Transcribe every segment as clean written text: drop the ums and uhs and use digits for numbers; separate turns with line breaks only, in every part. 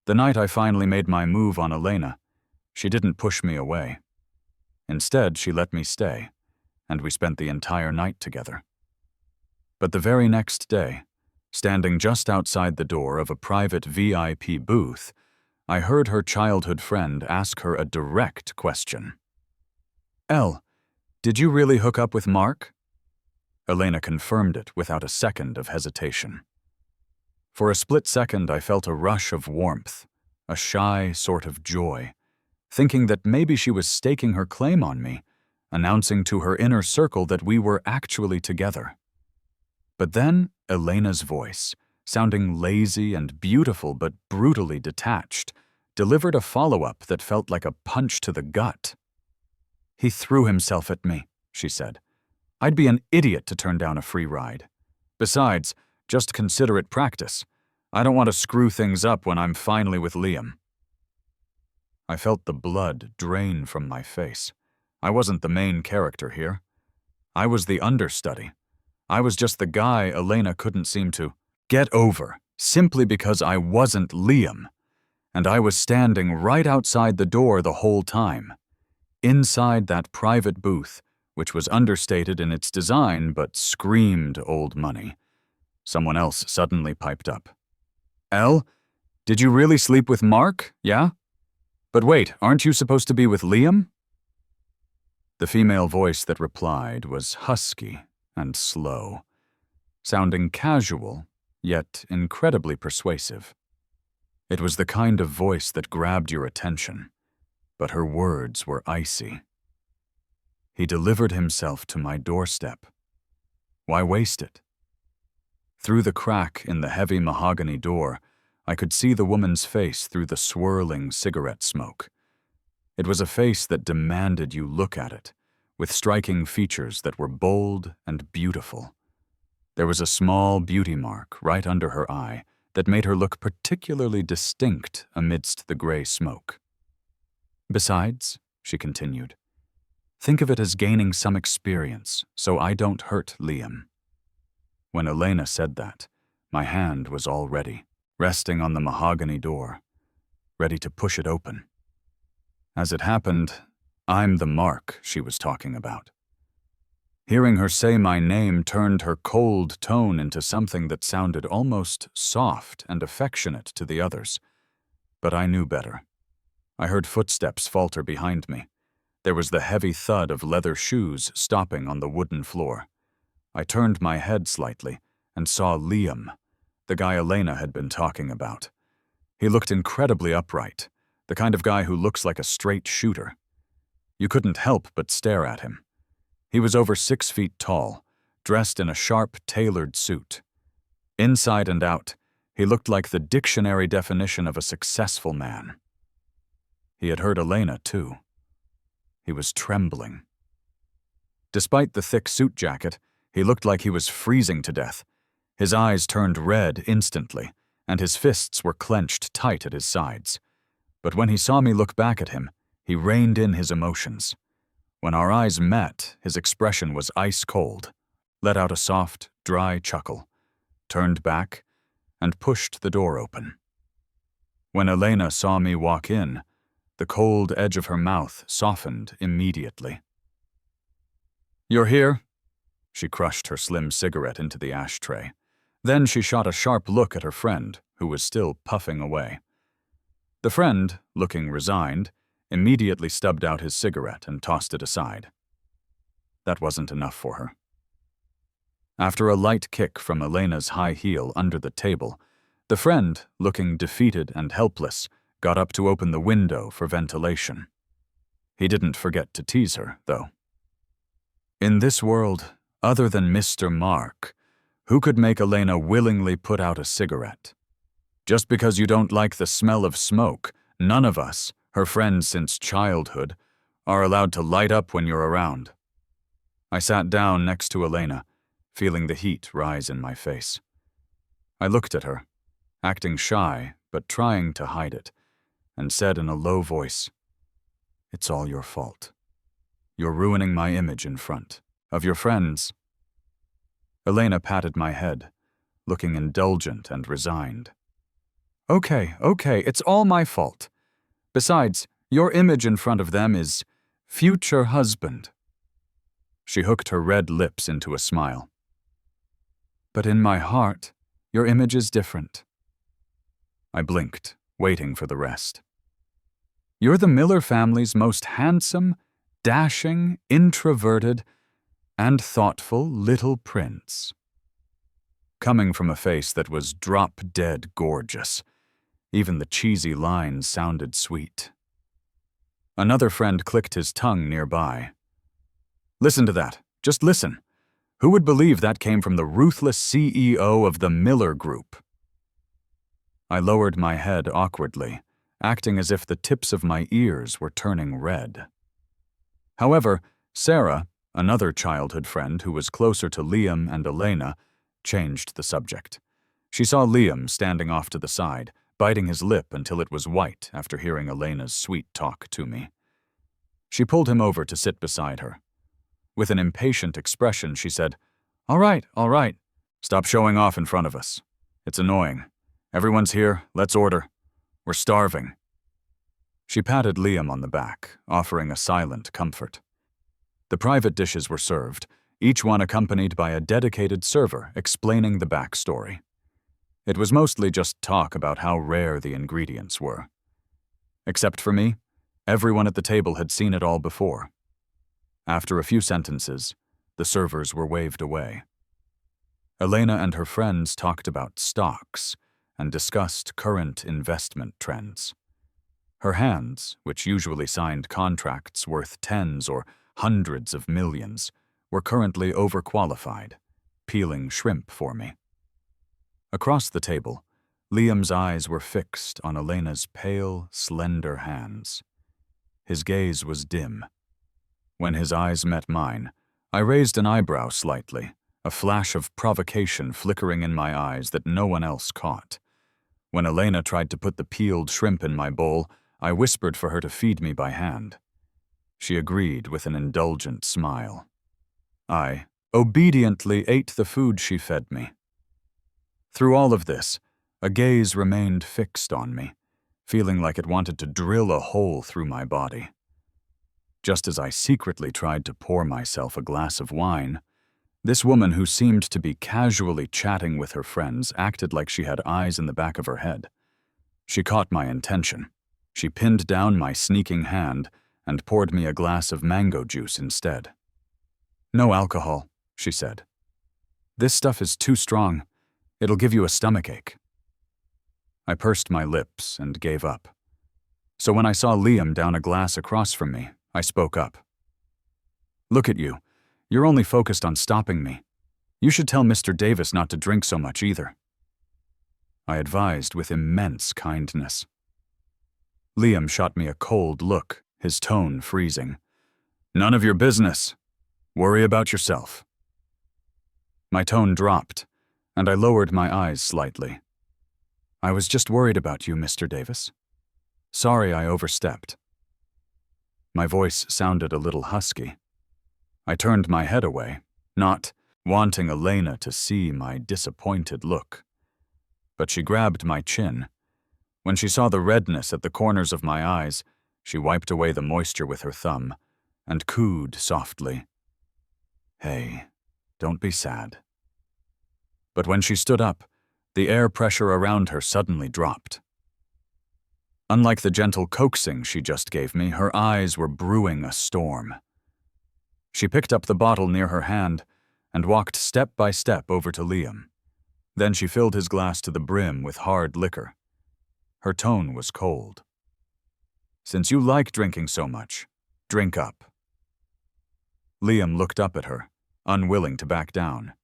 The night I finally made my move on Elena, she didn't push me away. Instead, she let me stay, and we spent the entire night together. But the very next day, standing just outside the door of a private VIP booth, I heard her childhood friend ask her a direct question. "Elle, did you really hook up with Mark?" Elena confirmed it without a second of hesitation. For a split second, I felt a rush of warmth, a shy sort of joy, thinking that maybe she was staking her claim on me, announcing to her inner circle that we were actually together. But then Elena's voice, sounding lazy and beautiful but brutally detached, delivered a follow-up that felt like a punch to the gut. "He threw himself at me," she said. "I'd be an idiot to turn down a free ride. Besides, just consider it practice. I don't want to screw things up when I'm finally with Liam." I felt the blood drain from my face. I wasn't the main character here. I was the understudy. I was just the guy Elena couldn't seem to get over, simply because I wasn't Liam. And I was standing right outside the door the whole time, inside that private booth, which was understated in its design but screamed old money. Someone else suddenly piped up. "Elle, did you really sleep with Mark, yeah? But wait, aren't you supposed to be with Liam?" The female voice that replied was husky and slow, sounding casual, yet incredibly persuasive. It was the kind of voice that grabbed your attention, but her words were icy. He delivered himself to my doorstep. Why waste it? Through the crack in the heavy mahogany door, I could see the woman's face through the swirling cigarette smoke. It was a face that demanded you look at it, with striking features that were bold and beautiful. There was a small beauty mark right under her eye that made her look particularly distinct amidst the gray smoke. "Besides," she continued, "think of it as gaining some experience so I don't hurt Liam." When Elena said that, my hand was all ready, resting on the mahogany door, ready to push it open. As it happened, I'm the Mark she was talking about. Hearing her say my name turned her cold tone into something that sounded almost soft and affectionate to the others. But I knew better. I heard footsteps falter behind me. There was the heavy thud of leather shoes stopping on the wooden floor. I turned my head slightly and saw Liam, the guy Elena had been talking about. He looked incredibly upright, the kind of guy who looks like a straight shooter. You couldn't help but stare at him. He was over 6 feet tall, dressed in a sharp, tailored suit. Inside and out, he looked like the dictionary definition of a successful man. He had heard Elena, too. He was trembling. Despite the thick suit jacket, he looked like he was freezing to death. His eyes turned red instantly, and his fists were clenched tight at his sides. But when he saw me look back at him, he reined in his emotions. When our eyes met, his expression was ice cold, let out a soft, dry chuckle, turned back, and pushed the door open. When Elena saw me walk in, the cold edge of her mouth softened immediately. "You're here?" She crushed her slim cigarette into the ashtray. Then she shot a sharp look at her friend, who was still puffing away. The friend, looking resigned, immediately stubbed out his cigarette and tossed it aside. That wasn't enough for her. After a light kick from Elena's high heel under the table, the friend, looking defeated and helpless, got up to open the window for ventilation. He didn't forget to tease her, though. In this world, other than Mr. Mark, who could make Elena willingly put out a cigarette? Just because you don't like the smell of smoke, none of us, her friends since childhood, are allowed to light up when you're around. I sat down next to Elena, feeling the heat rise in my face. I looked at her, acting shy but trying to hide it, and said in a low voice, "It's all your fault. You're ruining my image in front of your friends." Elena patted my head, looking indulgent and resigned. Okay, it's all my fault. Besides, your image in front of them is future husband. She hooked her red lips into a smile. But in my heart, your image is different. I blinked, waiting for the rest. You're the Miller family's most handsome, dashing, introverted, and thoughtful little prince. Coming from a face that was drop-dead gorgeous, even the cheesy lines sounded sweet. Another friend clicked his tongue nearby. Listen to that. Just listen. Who would believe that came from the ruthless CEO of the Miller Group? I lowered my head awkwardly, acting as if the tips of my ears were turning red. However, Sarah, another childhood friend who was closer to Liam and Elena, changed the subject. She saw Liam standing off to the side, biting his lip until it was white after hearing Elena's sweet talk to me. She pulled him over to sit beside her. With an impatient expression, she said, All right. Stop showing off in front of us. It's annoying. Everyone's here. Let's order. We're starving. She patted Liam on the back, offering a silent comfort. The private dishes were served, each one accompanied by a dedicated server explaining the backstory. It was mostly just talk about how rare the ingredients were. Except for me, everyone at the table had seen it all before. After a few sentences, the servers were waved away. Elena and her friends talked about stocks and discussed current investment trends. Her hands, which usually signed contracts worth tens or hundreds of millions, were currently overqualified, peeling shrimp for me. Across the table, Liam's eyes were fixed on Elena's pale, slender hands. His gaze was dim. When his eyes met mine, I raised an eyebrow slightly, a flash of provocation flickering in my eyes that no one else caught. When Elena tried to put the peeled shrimp in my bowl, I whispered for her to feed me by hand. She agreed with an indulgent smile. I obediently ate the food she fed me. Through all of this, a gaze remained fixed on me, feeling like it wanted to drill a hole through my body. Just as I secretly tried to pour myself a glass of wine, this woman who seemed to be casually chatting with her friends acted like she had eyes in the back of her head. She caught my intention. She pinned down my sneaking hand and poured me a glass of mango juice instead. No alcohol, she said. This stuff is too strong. It'll give you a stomachache. I pursed my lips and gave up. So when I saw Liam down a glass across from me, I spoke up. Look at you. You're only focused on stopping me. You should tell Mr. Davis not to drink so much either. I advised with immense kindness. Liam shot me a cold look, his tone freezing. None of your business. Worry about yourself. My tone dropped, and I lowered my eyes slightly. I was just worried about you, Mr. Davis. Sorry I overstepped. My voice sounded a little husky. I turned my head away, not wanting Elena to see my disappointed look. But she grabbed my chin. When she saw the redness at the corners of my eyes, she wiped away the moisture with her thumb and cooed softly. Hey, don't be sad. But when she stood up, the air pressure around her suddenly dropped. Unlike the gentle coaxing she just gave me, her eyes were brewing a storm. She picked up the bottle near her hand and walked step by step over to Liam. Then she filled his glass to the brim with hard liquor. Her tone was cold. Since you like drinking so much, drink up. Liam looked up at her, unwilling to back down.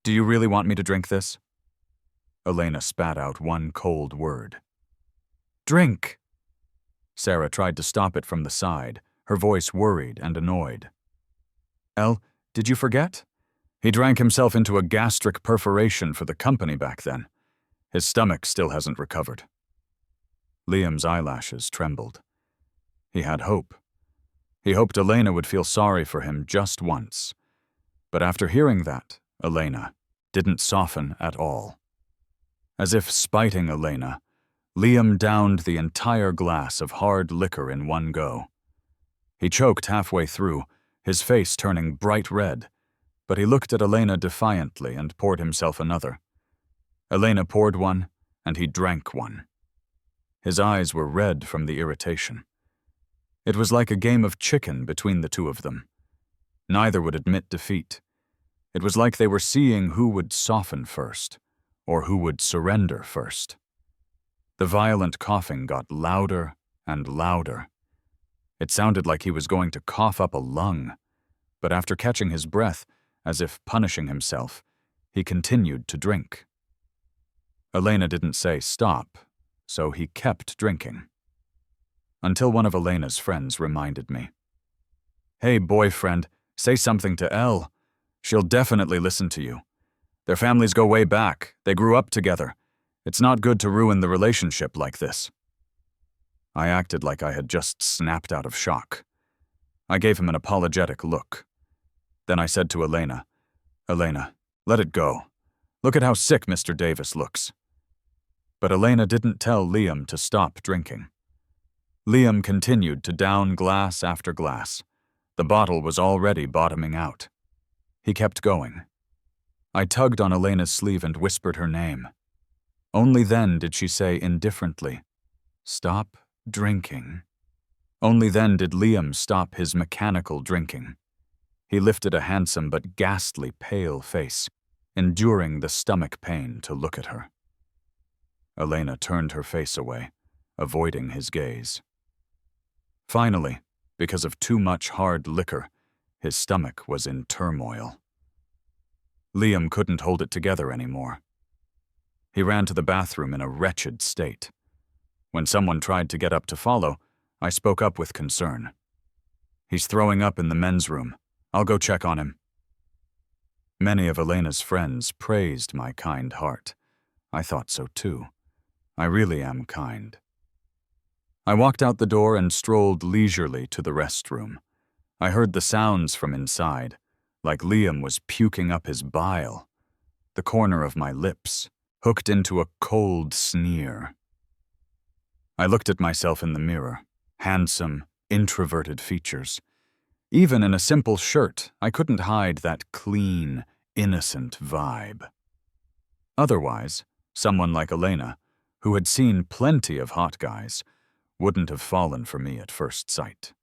Do you really want me to drink this? Elena spat out one cold word. Drink! Sarah tried to stop it from the side, her voice worried and annoyed. El, did you forget? He drank himself into a gastric perforation for the company back then. His stomach still hasn't recovered. Liam's eyelashes trembled. He had hope. He hoped Elena would feel sorry for him just once. But after hearing that, Elena didn't soften at all. As if spiting Elena, Liam downed the entire glass of hard liquor in one go. He choked halfway through, his face turning bright red, but he looked at Elena defiantly and poured himself another. Elena poured one, and he drank one. His eyes were red from the irritation. It was like a game of chicken between the two of them. Neither would admit defeat. It was like they were seeing who would soften first, or who would surrender first. The violent coughing got louder and louder. It sounded like he was going to cough up a lung, but after catching his breath, as if punishing himself, he continued to drink. Elena didn't say stop, so he kept drinking. Until one of Elena's friends reminded me. "Hey, boyfriend, say something to Elle. She'll definitely listen to you. Their families go way back. They grew up together. It's not good to ruin the relationship like this." I acted like I had just snapped out of shock. I gave him an apologetic look. Then I said to Elena, "Elena, let it go. Look at how sick Mr. Davis looks." But Elena didn't tell Liam to stop drinking. Liam continued to down glass after glass. The bottle was already bottoming out. He kept going. I tugged on Elena's sleeve and whispered her name. Only then did she say indifferently, "Stop drinking." Only then did Liam stop his mechanical drinking. He lifted a handsome but ghastly pale face, enduring the stomach pain to look at her. Elena turned her face away, avoiding his gaze. Finally, because of too much hard liquor, his stomach was in turmoil. Liam couldn't hold it together anymore. He ran to the bathroom in a wretched state. When someone tried to get up to follow, I spoke up with concern. "He's throwing up in the men's room. I'll go check on him." Many of Elena's friends praised my kind heart. I thought so too. I really am kind. I walked out the door and strolled leisurely to the restroom. I heard the sounds from inside, like Liam was puking up his bile. The corner of my lips hooked into a cold sneer. I looked at myself in the mirror, handsome, introverted features. Even in a simple shirt, I couldn't hide that clean, innocent vibe. Otherwise, someone like Elena, who had seen plenty of hot guys, wouldn't have fallen for me at first sight.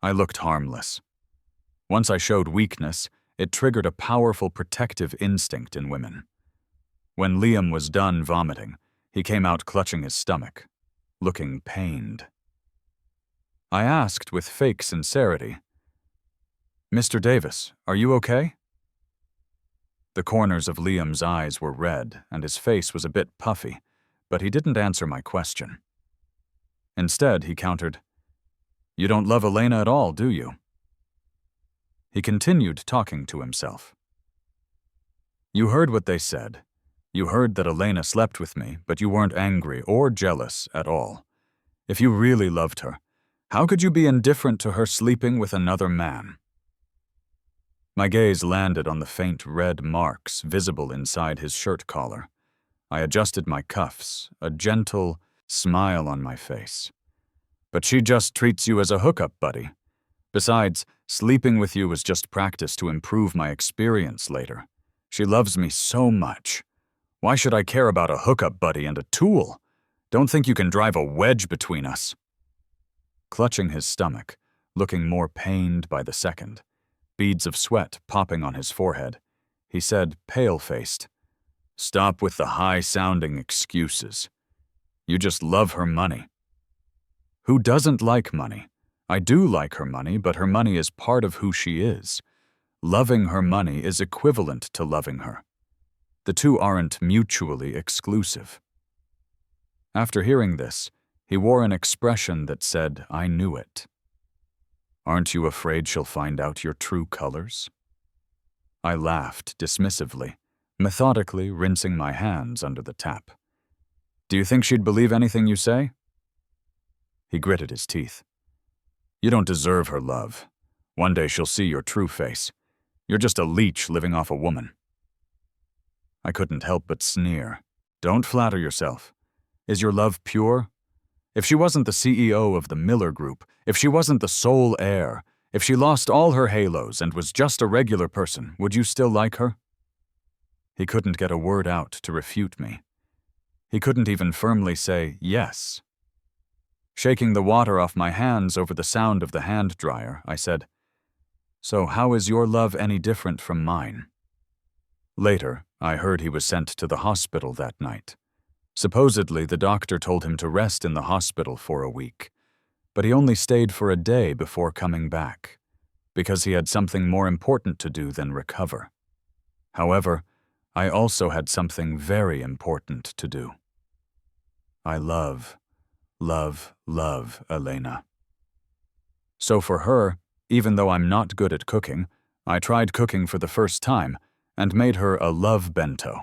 I looked harmless. Once I showed weakness, it triggered a powerful protective instinct in women. When Liam was done vomiting, he came out clutching his stomach, looking pained. I asked with fake sincerity, "Mr. Davis, are you okay?" The corners of Liam's eyes were red and his face was a bit puffy, but he didn't answer my question. Instead, he countered, "You don't love Elena at all, do you?" He continued talking to himself. "You heard what they said. You heard that Elena slept with me, but you weren't angry or jealous at all. If you really loved her, how could you be indifferent to her sleeping with another man?" My gaze landed on the faint red marks visible inside his shirt collar. I adjusted my cuffs, a gentle smile on my face. "But she just treats you as a hookup buddy. Besides, sleeping with you was just practice to improve my experience later. She loves me so much. Why should I care about a hookup buddy and a tool? Don't think you can drive a wedge between us." Clutching his stomach, looking more pained by the second, beads of sweat popping on his forehead, he said, pale-faced, "Stop with the high-sounding excuses. You just love her money." Who doesn't like money? I do like her money, but her money is part of who she is. Loving her money is equivalent to loving her. The two aren't mutually exclusive. After hearing this, he wore an expression that said, "I knew it." "Aren't you afraid she'll find out your true colors?" I laughed dismissively, methodically rinsing my hands under the tap. "Do you think she'd believe anything you say?" He gritted his teeth. "You don't deserve her love. One day she'll see your true face. You're just a leech living off a woman." I couldn't help but sneer. Don't flatter yourself. Is your love pure? If she wasn't the CEO of the Miller Group, if she wasn't the sole heir, if she lost all her halos and was just a regular person, would you still like her? He couldn't get a word out to refute me. He couldn't even firmly say yes. Shaking the water off my hands over the sound of the hand dryer, I said, "So how is your love any different from mine?" Later, I heard he was sent to the hospital that night. Supposedly, the doctor told him to rest in the hospital for a week, but he only stayed for a day before coming back, because he had something more important to do than recover. However, I also had something very important to do. I love Elena. So for her, even though I'm not good at cooking, I tried cooking for the first time and made her a love bento.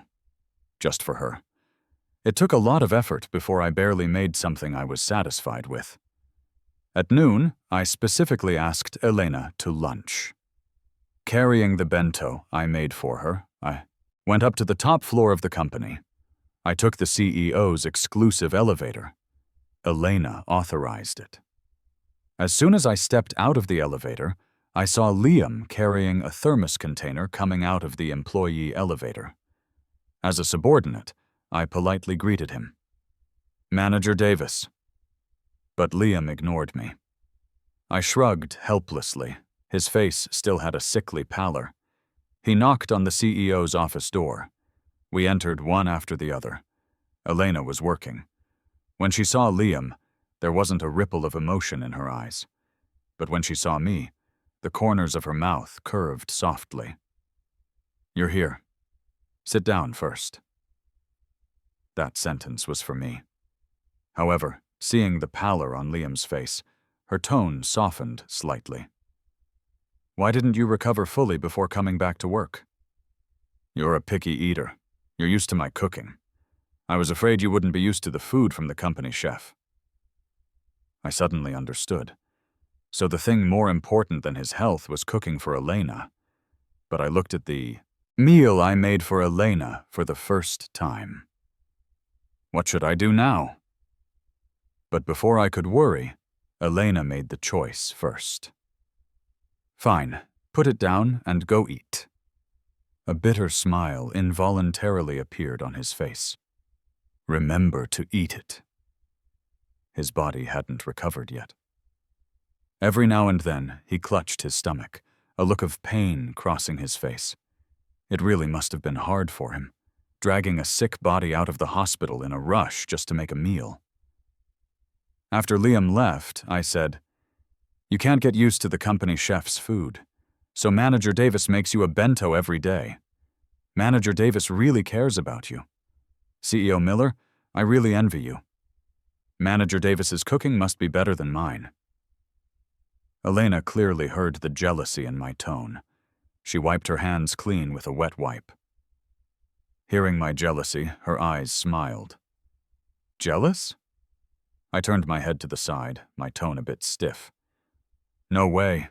Just for her. It took a lot of effort before I barely made something I was satisfied with. At noon, I specifically asked Elena to lunch. Carrying the bento I made for her, I went up to the top floor of the company. I took the CEO's exclusive elevator. Elena authorized it. As soon as I stepped out of the elevator, I saw Liam carrying a thermos container coming out of the employee elevator. As a subordinate, I politely greeted him. "Manager Davis." But Liam ignored me. I shrugged helplessly. His face still had a sickly pallor. He knocked on the CEO's office door. We entered one after the other. Elena was working. When she saw Liam, there wasn't a ripple of emotion in her eyes. But when she saw me, the corners of her mouth curved softly. "You're here. Sit down first." That sentence was for me. However, seeing the pallor on Liam's face, her tone softened slightly. "Why didn't you recover fully before coming back to work?" "You're a picky eater. You're used to my cooking. I was afraid you wouldn't be used to the food from the company chef." I suddenly understood. So the thing more important than his health was cooking for Elena. But I looked at the meal I made for Elena for the first time. What should I do now? But before I could worry, Elena made the choice first. "Fine, put it down and go eat." A bitter smile involuntarily appeared on his face. "Remember to eat it." His body hadn't recovered yet. Every now and then, he clutched his stomach, a look of pain crossing his face. It really must have been hard for him, dragging a sick body out of the hospital in a rush just to make a meal. After Liam left, I said, "You can't get used to the company chef's food, so Manager Davis makes you a bento every day. Manager Davis really cares about you. CEO Miller, I really envy you. Manager Davis's cooking must be better than mine." Elena clearly heard the jealousy in my tone. She wiped her hands clean with a wet wipe. Hearing my jealousy, her eyes smiled. "Jealous?" I turned my head to the side, my tone a bit stiff. "No way."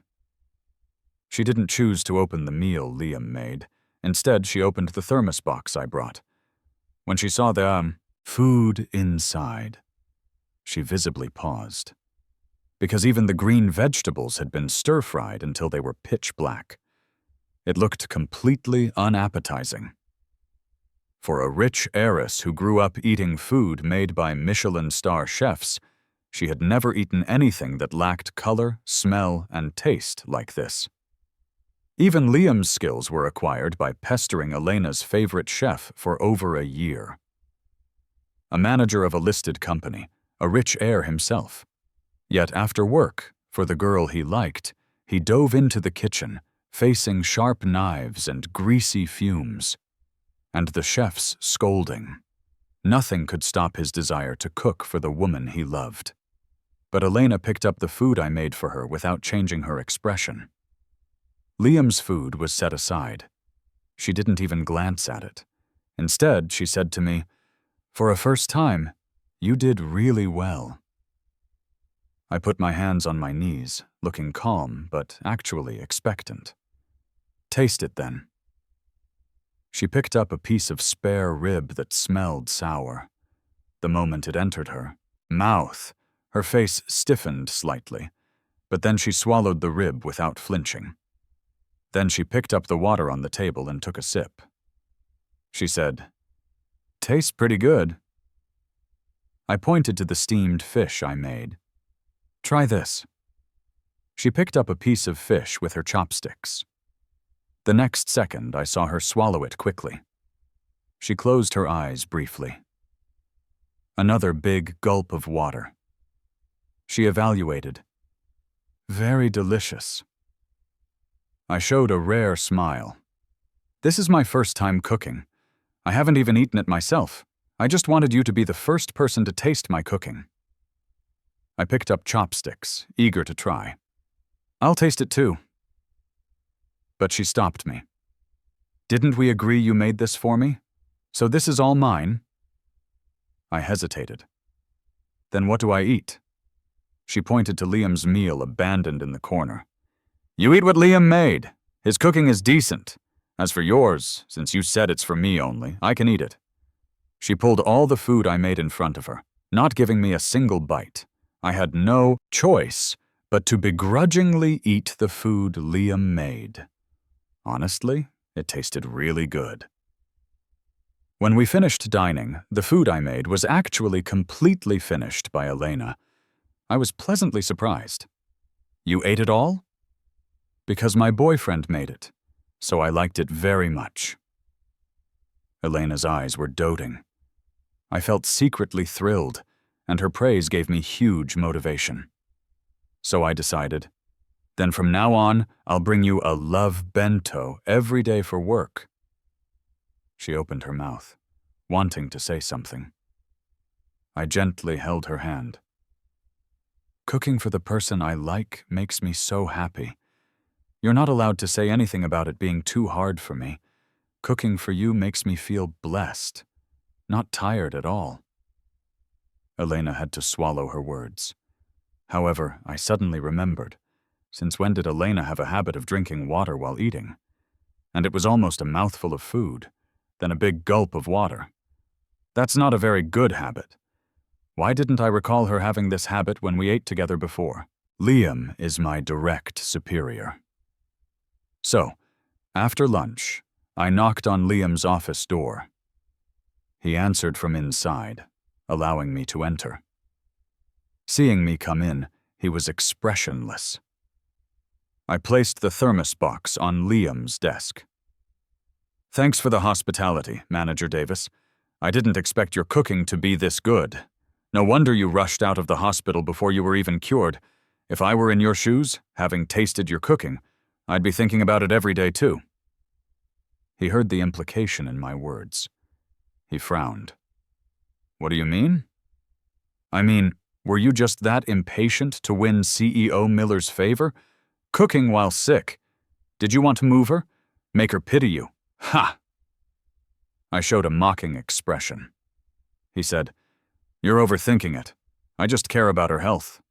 She didn't choose to open the meal Liam made. Instead, she opened the thermos box I brought. When she saw the food inside, she visibly paused. Because even the green vegetables had been stir-fried until they were pitch black. It looked completely unappetizing. For a rich heiress who grew up eating food made by Michelin star chefs, she had never eaten anything that lacked color, smell, and taste like this. Even Liam's skills were acquired by pestering Elena's favorite chef for over a year. A manager of a listed company, a rich heir himself. Yet after work, for the girl he liked, he dove into the kitchen, facing sharp knives and greasy fumes. And the chef's scolding. Nothing could stop his desire to cook for the woman he loved. But Elena picked up the food I made for her without changing her expression. Liam's food was set aside. She didn't even glance at it. Instead, she said to me, "For a first time, you did really well." I put my hands on my knees, looking calm but actually expectant. "Taste it then." She picked up a piece of spare rib that smelled sour. The moment it entered her mouth, her face stiffened slightly, but then she swallowed the rib without flinching. Then she picked up the water on the table and took a sip. She said, "Tastes pretty good." I pointed to the steamed fish I made. "Try this." She picked up a piece of fish with her chopsticks. The next second, I saw her swallow it quickly. She closed her eyes briefly. Another big gulp of water. She evaluated. "Very delicious." I showed a rare smile. "This is my first time cooking. I haven't even eaten it myself. I just wanted you to be the first person to taste my cooking." I picked up chopsticks, eager to try. "I'll taste it too." But she stopped me. "Didn't we agree you made this for me? So this is all mine?" I hesitated. "Then what do I eat?" She pointed to Liam's meal abandoned in the corner. "You eat what Liam made. His cooking is decent. As for yours, since you said it's for me only, I can eat it." She pulled all the food I made in front of her, not giving me a single bite. I had no choice but to begrudgingly eat the food Liam made. Honestly, it tasted really good. When we finished dining, the food I made was actually completely finished by Elena. I was pleasantly surprised. "You ate it all?" "Because my boyfriend made it, so I liked it very much." Elena's eyes were doting. I felt secretly thrilled, and her praise gave me huge motivation. So I decided, then from now on, I'll bring you a love bento every day for work. She opened her mouth, wanting to say something. I gently held her hand. "Cooking for the person I like makes me so happy. You're not allowed to say anything about it being too hard for me. Cooking for you makes me feel blessed, not tired at all." Elena had to swallow her words. However, I suddenly remembered. Since when did Elena have a habit of drinking water while eating? And it was almost a mouthful of food, then a big gulp of water. That's not a very good habit. Why didn't I recall her having this habit when we ate together before? Liam is my direct superior. So, after lunch, I knocked on Liam's office door. He answered from inside, allowing me to enter. Seeing me come in, he was expressionless. I placed the thermos box on Liam's desk. "Thanks for the hospitality, Manager Davis. I didn't expect your cooking to be this good. No wonder you rushed out of the hospital before you were even cured. If I were in your shoes, having tasted your cooking, I'd be thinking about it every day too." He heard the implication in my words. He frowned. "What do you mean?" "I mean, were you just that impatient to win CEO Miller's favor? Cooking while sick. Did you want to move her? Make her pity you? Ha!" I showed a mocking expression. He said, "You're overthinking it. I just care about her health."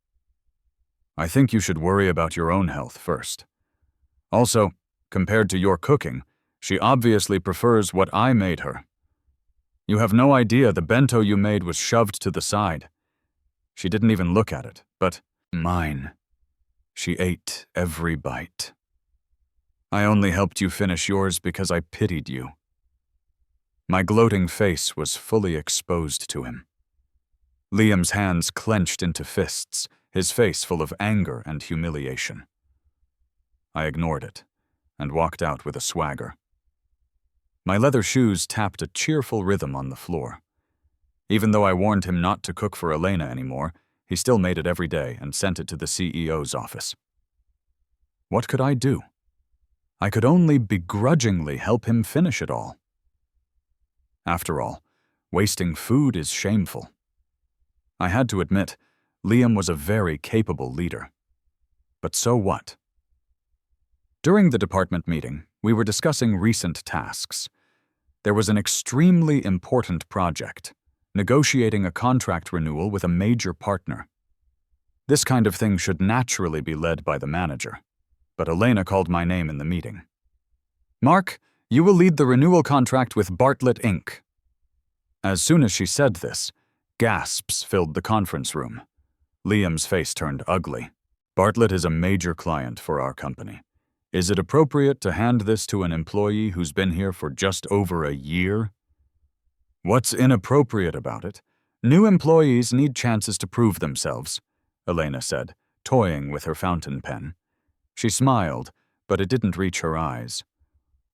"I think you should worry about your own health first. Also, compared to your cooking, she obviously prefers what I made her. You have no idea the bento you made was shoved to the side. She didn't even look at it, but mine. She ate every bite. I only helped you finish yours because I pitied you." My gloating face was fully exposed to him. Liam's hands clenched into fists, his face full of anger and humiliation. I ignored it and walked out with a swagger. My leather shoes tapped a cheerful rhythm on the floor. Even though I warned him not to cook for Elena anymore, he still made it every day and sent it to the CEO's office. What could I do? I could only begrudgingly help him finish it all. After all, wasting food is shameful. I had to admit, Liam was a very capable leader. But so what? During the department meeting, we were discussing recent tasks. There was an extremely important project, negotiating a contract renewal with a major partner. This kind of thing should naturally be led by the manager, but Elena called my name in the meeting. "Mark, You will lead the renewal contract with Bartlett Inc. As soon as she said this, gasps filled the conference room. Liam's face turned ugly. Bartlett is a major client for our company. Is it appropriate to hand this to an employee who's been here for just over a year? What's inappropriate about it? New employees need chances to prove themselves, Elena said, toying with her fountain pen. She smiled, but it didn't reach her eyes.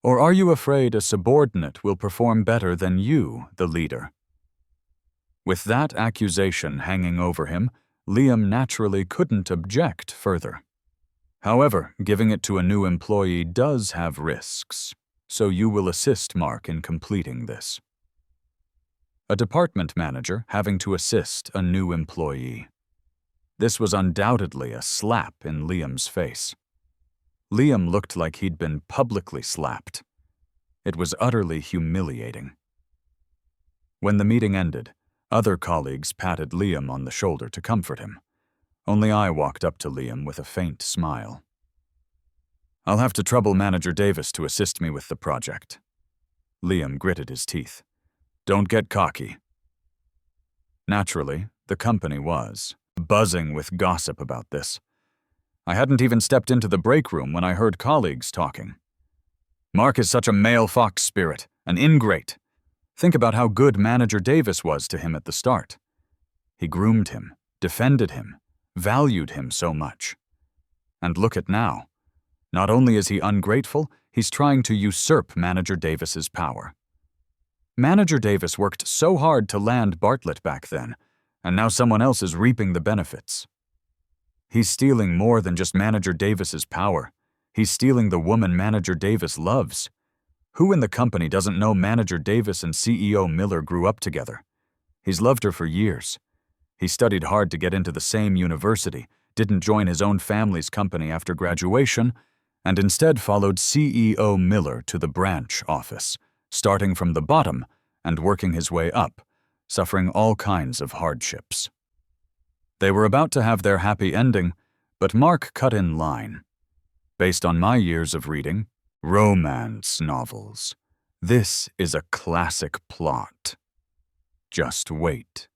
Or are you afraid a subordinate will perform better than you, the leader? With that accusation hanging over him, Liam naturally couldn't object further. However, giving it to a new employee does have risks, so you will assist Mark in completing this. A department manager having to assist a new employee. This was undoubtedly a slap in Liam's face. Liam looked like he'd been publicly slapped. It was utterly humiliating. When the meeting ended, other colleagues patted Liam on the shoulder to comfort him. Only I walked up to Liam with a faint smile. I'll have to trouble Manager Davis to assist me with the project. Liam gritted his teeth. Don't get cocky. Naturally, the company was buzzing with gossip about this. I hadn't even stepped into the break room when I heard colleagues talking. Mark is such a male fox spirit, an ingrate. Think about how good Manager Davis was to him at the start. He groomed him, defended him, valued him so much. And look at now. Not only is he ungrateful, he's trying to usurp Manager Davis's power. Manager Davis worked so hard to land Bartlett back then, and now someone else is reaping the benefits. He's stealing more than just Manager Davis's power. He's stealing the woman Manager Davis loves. Who in the company doesn't know Manager Davis and CEO Miller grew up together? He's loved her for years. He studied hard to get into the same university, didn't join his own family's company after graduation, and instead followed CEO Miller to the branch office, starting from the bottom and working his way up, suffering all kinds of hardships. They were about to have their happy ending, but Mark cut in line. Based on my years of reading romance novels, this is a classic plot. Just wait.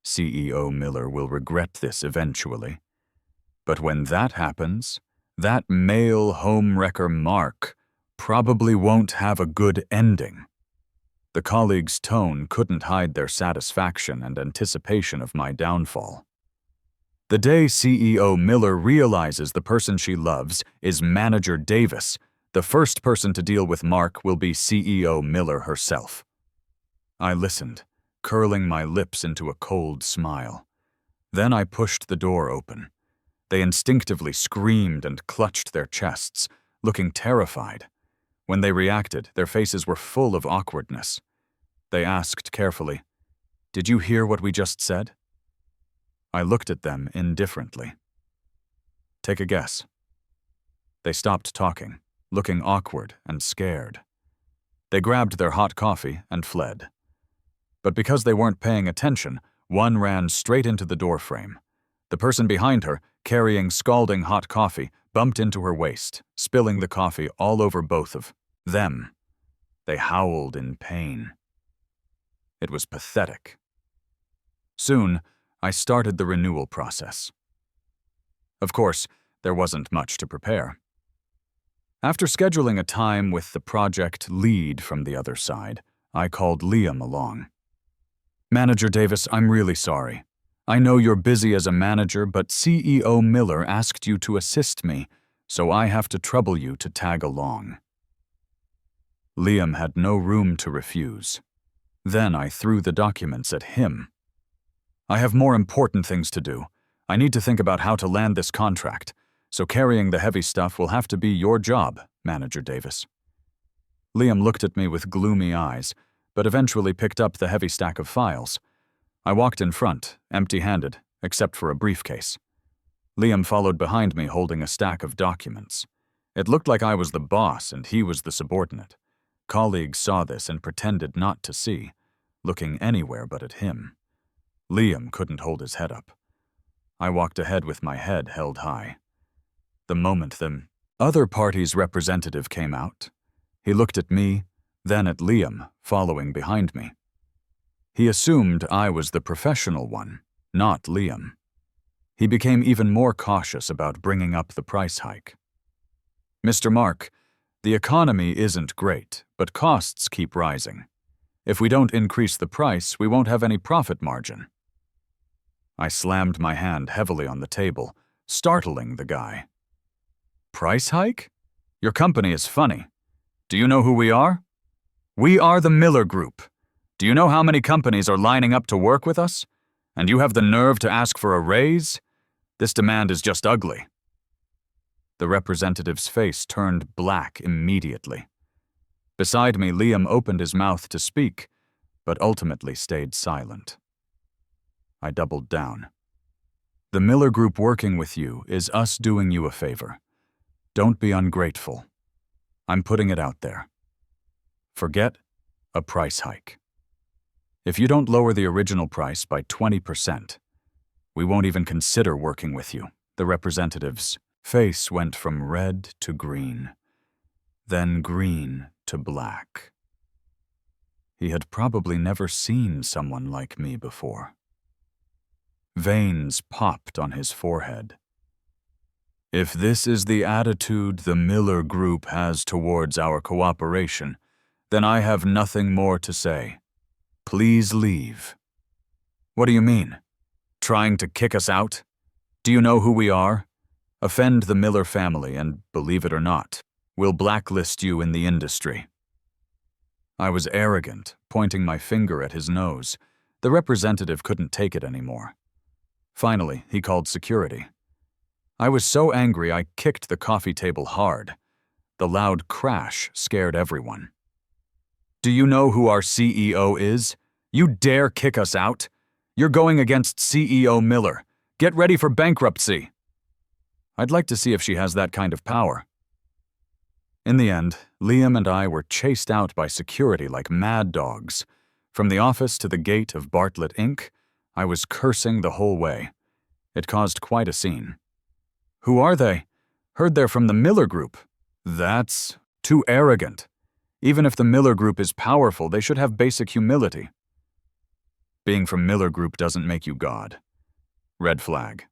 CEO Miller will regret this eventually. But when that happens, that male homewrecker Mark probably won't have a good ending. The colleagues' tone couldn't hide their satisfaction and anticipation of my downfall. The day CEO Miller realizes the person she loves is Manager Davis, the first person to deal with Mark will be CEO Miller herself. I listened, curling my lips into a cold smile. Then I pushed the door open. They instinctively screamed and clutched their chests, looking terrified. When they reacted, their faces were full of awkwardness. They asked carefully, "Did you hear what we just said?" I looked at them indifferently. Take a guess. They stopped talking, looking awkward and scared. They grabbed their hot coffee and fled. But because they weren't paying attention, one ran straight into the doorframe. The person behind her, carrying scalding hot coffee, bumped into her waist, spilling the coffee all over both of them. They howled in pain. It was pathetic. Soon, I started the renewal process. Of course, there wasn't much to prepare. After scheduling a time with the project lead from the other side, I called Liam along. Manager Davis, I'm really sorry. I know you're busy as a manager, but CEO Miller asked you to assist me, so I have to trouble you to tag along. Liam had no room to refuse. Then I threw the documents at him. I have more important things to do. I need to think about how to land this contract, so carrying the heavy stuff will have to be your job, Manager Davis. Liam looked at me with gloomy eyes, but eventually picked up the heavy stack of files. I walked in front, empty-handed, except for a briefcase. Liam followed behind me holding a stack of documents. It looked like I was the boss and he was the subordinate. Colleagues saw this and pretended not to see, looking anywhere but at him. Liam couldn't hold his head up. I walked ahead with my head held high. The moment the other party's representative came out, he looked at me, then at Liam, following behind me. He assumed I was the professional one, not Liam. He became even more cautious about bringing up the price hike. "Mr. Mark, the economy isn't great, but costs keep rising. If we don't increase the price, we won't have any profit margin." I slammed my hand heavily on the table, startling the guy. "Price hike? Your company is funny. Do you know who we are? We are the Miller Group. Do you know how many companies are lining up to work with us? And you have the nerve to ask for a raise? This demand is just ugly." The representative's face turned black immediately. Beside me, Liam opened his mouth to speak, but ultimately stayed silent. I doubled down. "The Miller Group working with you is us doing you a favor. Don't be ungrateful. I'm putting it out there. Forget a price hike. If you don't lower the original price by 20%, we won't even consider working with you." The representative's face went from red to green, then green to black. He had probably never seen someone like me before. Veins popped on his forehead. "If this is the attitude the Miller Group has towards our cooperation, then I have nothing more to say. Please leave." "What do you mean? Trying to kick us out? Do you know who we are? Offend the Miller family and, believe it or not, we'll blacklist you in the industry." I was arrogant, pointing my finger at his nose. The representative couldn't take it anymore. Finally, he called security. I was so angry I kicked the coffee table hard. The loud crash scared everyone. "Do you know who our CEO is? You dare kick us out? You're going against CEO Miller. Get ready for bankruptcy." I'd like to see if she has that kind of power. In the end, Liam and I were chased out by security like mad dogs. From the office to the gate of Bartlett Inc., I was cursing the whole way. It caused quite a scene. "Who are they? Heard they're from the Miller Group." "That's too arrogant. Even if the Miller Group is powerful, they should have basic humility." "Being from Miller Group doesn't make you God." Red flag.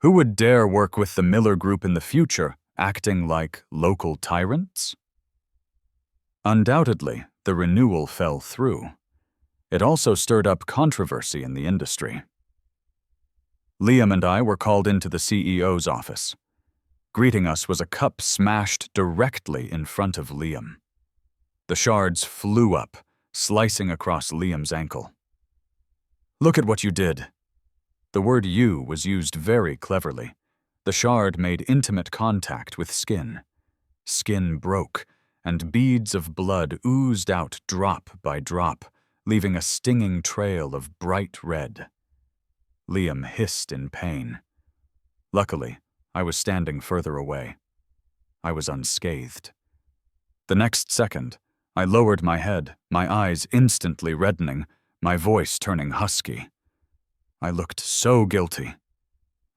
"Who would dare work with the Miller Group in the future, acting like local tyrants?" Undoubtedly, the renewal fell through. It also stirred up controversy in the industry. Liam and I were called into the CEO's office. Greeting us was a cup smashed directly in front of Liam. The shards flew up, slicing across Liam's ankle. "Look at what you did." The word "you" was used very cleverly. The shard made intimate contact with skin. Skin broke, and beads of blood oozed out drop by drop, leaving a stinging trail of bright red. Liam hissed in pain. Luckily, I was standing further away. I was unscathed. The next second, I lowered my head, my eyes instantly reddening, my voice turning husky. I looked so guilty.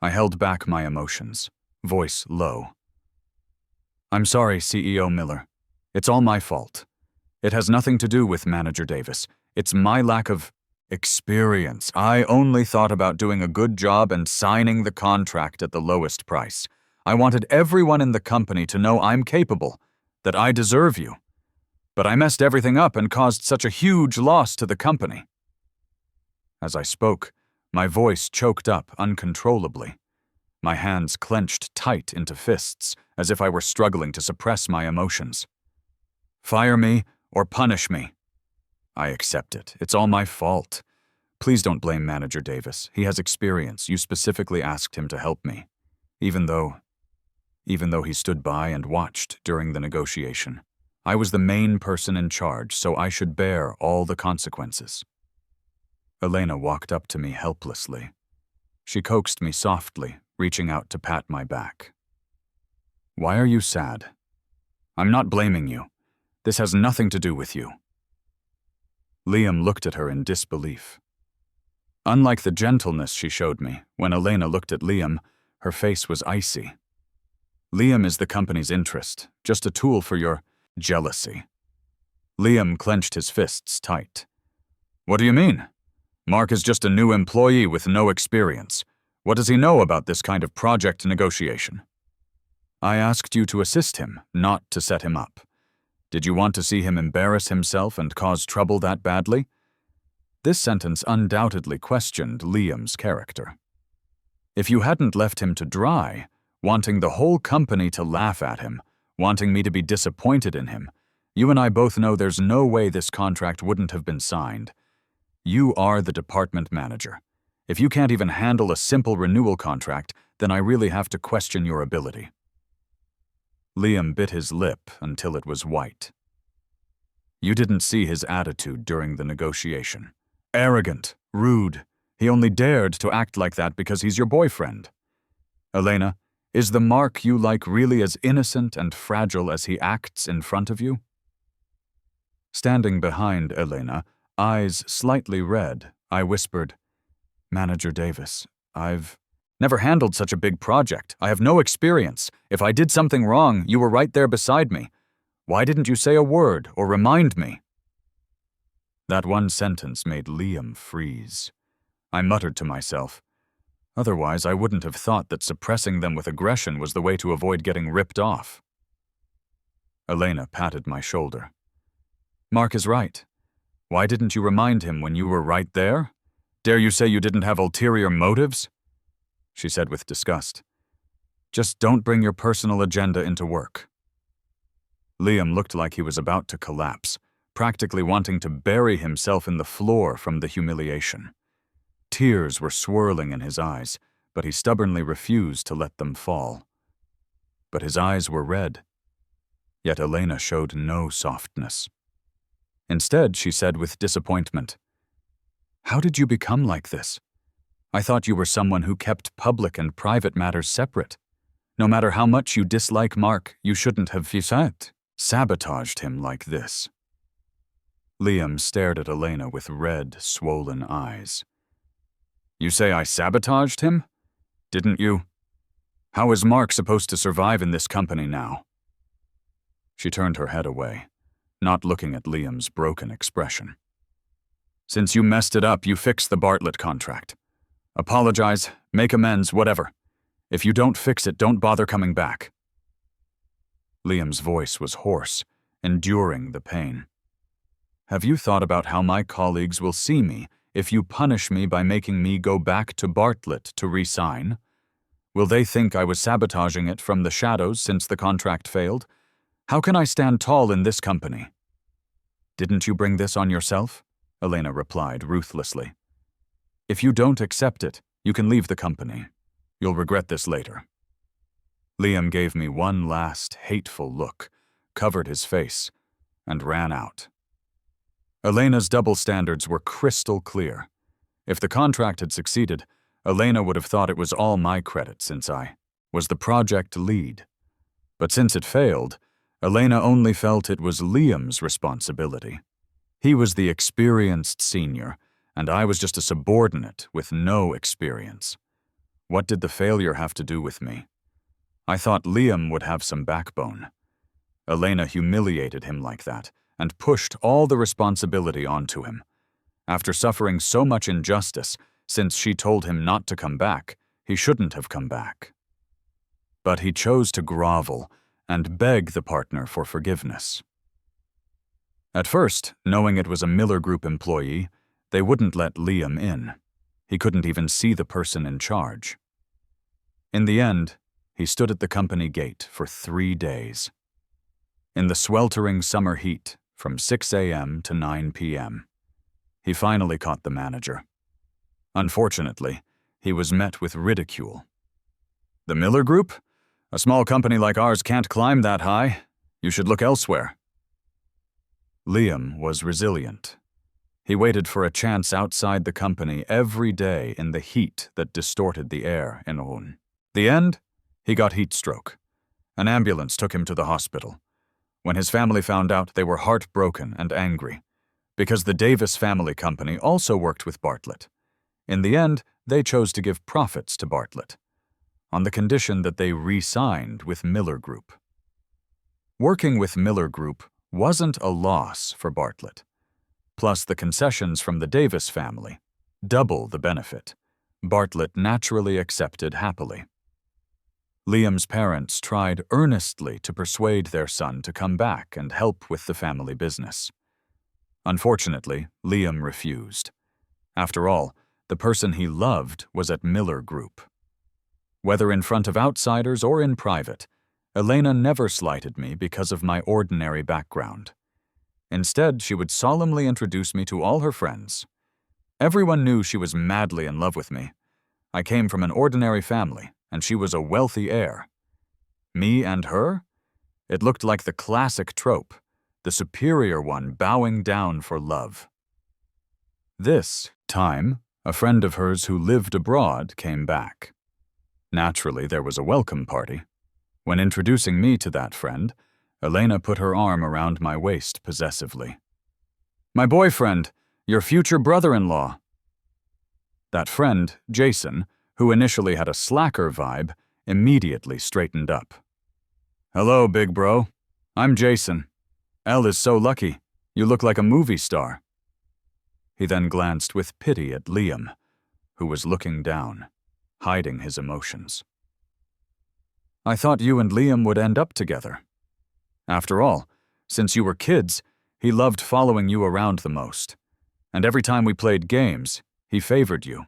I held back my emotions, voice low. "I'm sorry, CEO Miller. It's all my fault. It has nothing to do with Manager Davis. It's my lack of experience. I only thought about doing a good job and signing the contract at the lowest price. I wanted everyone in the company to know I'm capable, that I deserve you. But I messed everything up and caused such a huge loss to the company." As I spoke, my voice choked up uncontrollably. My hands clenched tight into fists, as if I were struggling to suppress my emotions. "Fire me or punish me. I accept it. It's all my fault. Please don't blame Manager Davis. He has experience. You specifically asked him to help me, even though he stood by and watched during the negotiation. I was the main person in charge, so I should bear all the consequences." Elena walked up to me helplessly. She coaxed me softly, reaching out to pat my back. "Why are you sad? I'm not blaming you. This has nothing to do with you." Liam looked at her in disbelief. Unlike the gentleness she showed me, when Elena looked at Liam, her face was icy. "Liam is the company's interest, just a tool for your jealousy." Liam clenched his fists tight. What do you mean? Mark is just a new employee with no experience. What does he know about this kind of project negotiation? I asked you to assist him, not to set him up. Did you want to see him embarrass himself and cause trouble that badly? This sentence undoubtedly questioned Liam's character. If you hadn't left him to dry, wanting the whole company to laugh at him, wanting me to be disappointed in him, you and I both know there's no way this contract wouldn't have been signed. You are the department manager. If you can't even handle a simple renewal contract, then I really have to question your ability. Liam bit his lip until it was white. You didn't see his attitude during the negotiation. Arrogant, rude. He only dared to act like that because he's your boyfriend. Elena, is the Mark you like really as innocent and fragile as he acts in front of you? Standing behind Elena, eyes slightly red, I whispered, Manager Davis, I've never handled such a big project. I have no experience. If I did something wrong, you were right there beside me. Why didn't you say a word or remind me? That one sentence made Liam freeze. I muttered to myself. Otherwise, I wouldn't have thought that suppressing them with aggression was the way to avoid getting ripped off. Elena patted my shoulder. Mark is right. Why didn't you remind him when you were right there? Dare you say you didn't have ulterior motives? She said with disgust. Just don't bring your personal agenda into work. Liam looked like he was about to collapse, practically wanting to bury himself in the floor from the humiliation. Tears were swirling in his eyes, but he stubbornly refused to let them fall. But his eyes were red. Yet Elena showed no softness. Instead, she said with disappointment, How did you become like this? I thought you were someone who kept public and private matters separate. No matter how much you dislike Mark, you shouldn't have sabotaged him like this. Liam stared at Elena with red, swollen eyes. You say I sabotaged him? Didn't you? How is Mark supposed to survive in this company now? She turned her head away, not looking at Liam's broken expression. Since you messed it up, you fixed the Bartlett contract. Apologize, make amends, whatever. If you don't fix it, don't bother coming back. Liam's voice was hoarse, enduring the pain. Have you thought about how my colleagues will see me if you punish me by making me go back to Bartlett to re-sign? Will they think I was sabotaging it from the shadows since the contract failed? How can I stand tall in this company? Didn't you bring this on yourself? Elena replied ruthlessly. If you don't accept it, you can leave the company. You'll regret this later. Liam gave me one last hateful look, covered his face, and ran out. Elena's double standards were crystal clear. If the contract had succeeded, Elena would have thought it was all my credit since I was the project lead. But since it failed, Elena only felt it was Liam's responsibility. He was the experienced senior, and I was just a subordinate with no experience. What did the failure have to do with me? I thought Liam would have some backbone. Elena humiliated him like that and pushed all the responsibility onto him. After suffering so much injustice, since she told him not to come back, he shouldn't have come back. But he chose to grovel and beg the partner for forgiveness. At first, knowing it was a Miller Group employee, they wouldn't let Liam in. He couldn't even see the person in charge. In the end, he stood at the company gate for 3 days. In the sweltering summer heat, from 6 a.m. to 9 p.m., he finally caught the manager. Unfortunately, he was met with ridicule. The Miller Group? A small company like ours can't climb that high. You should look elsewhere. Liam was resilient. He waited for a chance outside the company every day in the heat that distorted the air in Rouen. The end? He got heat stroke. An ambulance took him to the hospital. When his family found out, they were heartbroken and angry, because the Davis family company also worked with Bartlett. In the end, they chose to give profits to Bartlett, on the condition that they re-signed with Miller Group. Working with Miller Group wasn't a loss for Bartlett. Plus the concessions from the Davis family, double the benefit, Bartlett naturally accepted happily. Liam's parents tried earnestly to persuade their son to come back and help with the family business. Unfortunately, Liam refused. After all, the person he loved was at Miller Group. Whether in front of outsiders or in private, Elena never slighted me because of my ordinary background. Instead, she would solemnly introduce me to all her friends. Everyone knew she was madly in love with me. I came from an ordinary family, and she was a wealthy heir. Me and her? It looked like the classic trope, the superior one bowing down for love. This time, a friend of hers who lived abroad came back. Naturally, there was a welcome party. When introducing me to that friend, Elena put her arm around my waist possessively. "My boyfriend, your future brother-in-law." That friend, Jason, who initially had a slacker vibe, immediately straightened up. "Hello, big bro. I'm Jason. Elle is so lucky. You look like a movie star." He then glanced with pity at Liam, who was looking down, hiding his emotions. "I thought you and Liam would end up together. After all, since you were kids, he loved following you around the most. And every time we played games, he favored you.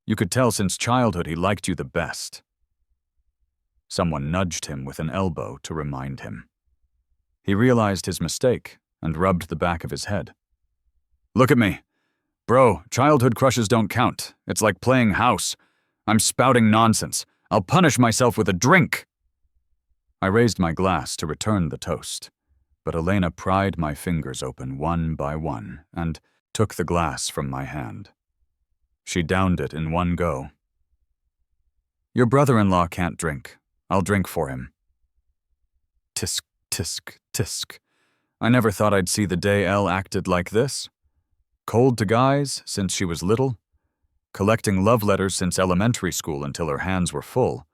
You could tell since childhood he liked you the best." Someone nudged him with an elbow to remind him. He realized his mistake and rubbed the back of his head. "Look at me. Bro, childhood crushes don't count. It's like playing house. I'm spouting nonsense. I'll punish myself with a drink." I raised my glass to return the toast, but Elena pried my fingers open one by one and took the glass from my hand. She downed it in one go. "Your brother-in-law can't drink. I'll drink for him." Tisk, tisk, tisk. I never thought I'd see the day Elle acted like this. Cold to guys since she was little, collecting love letters since elementary school until her hands were full,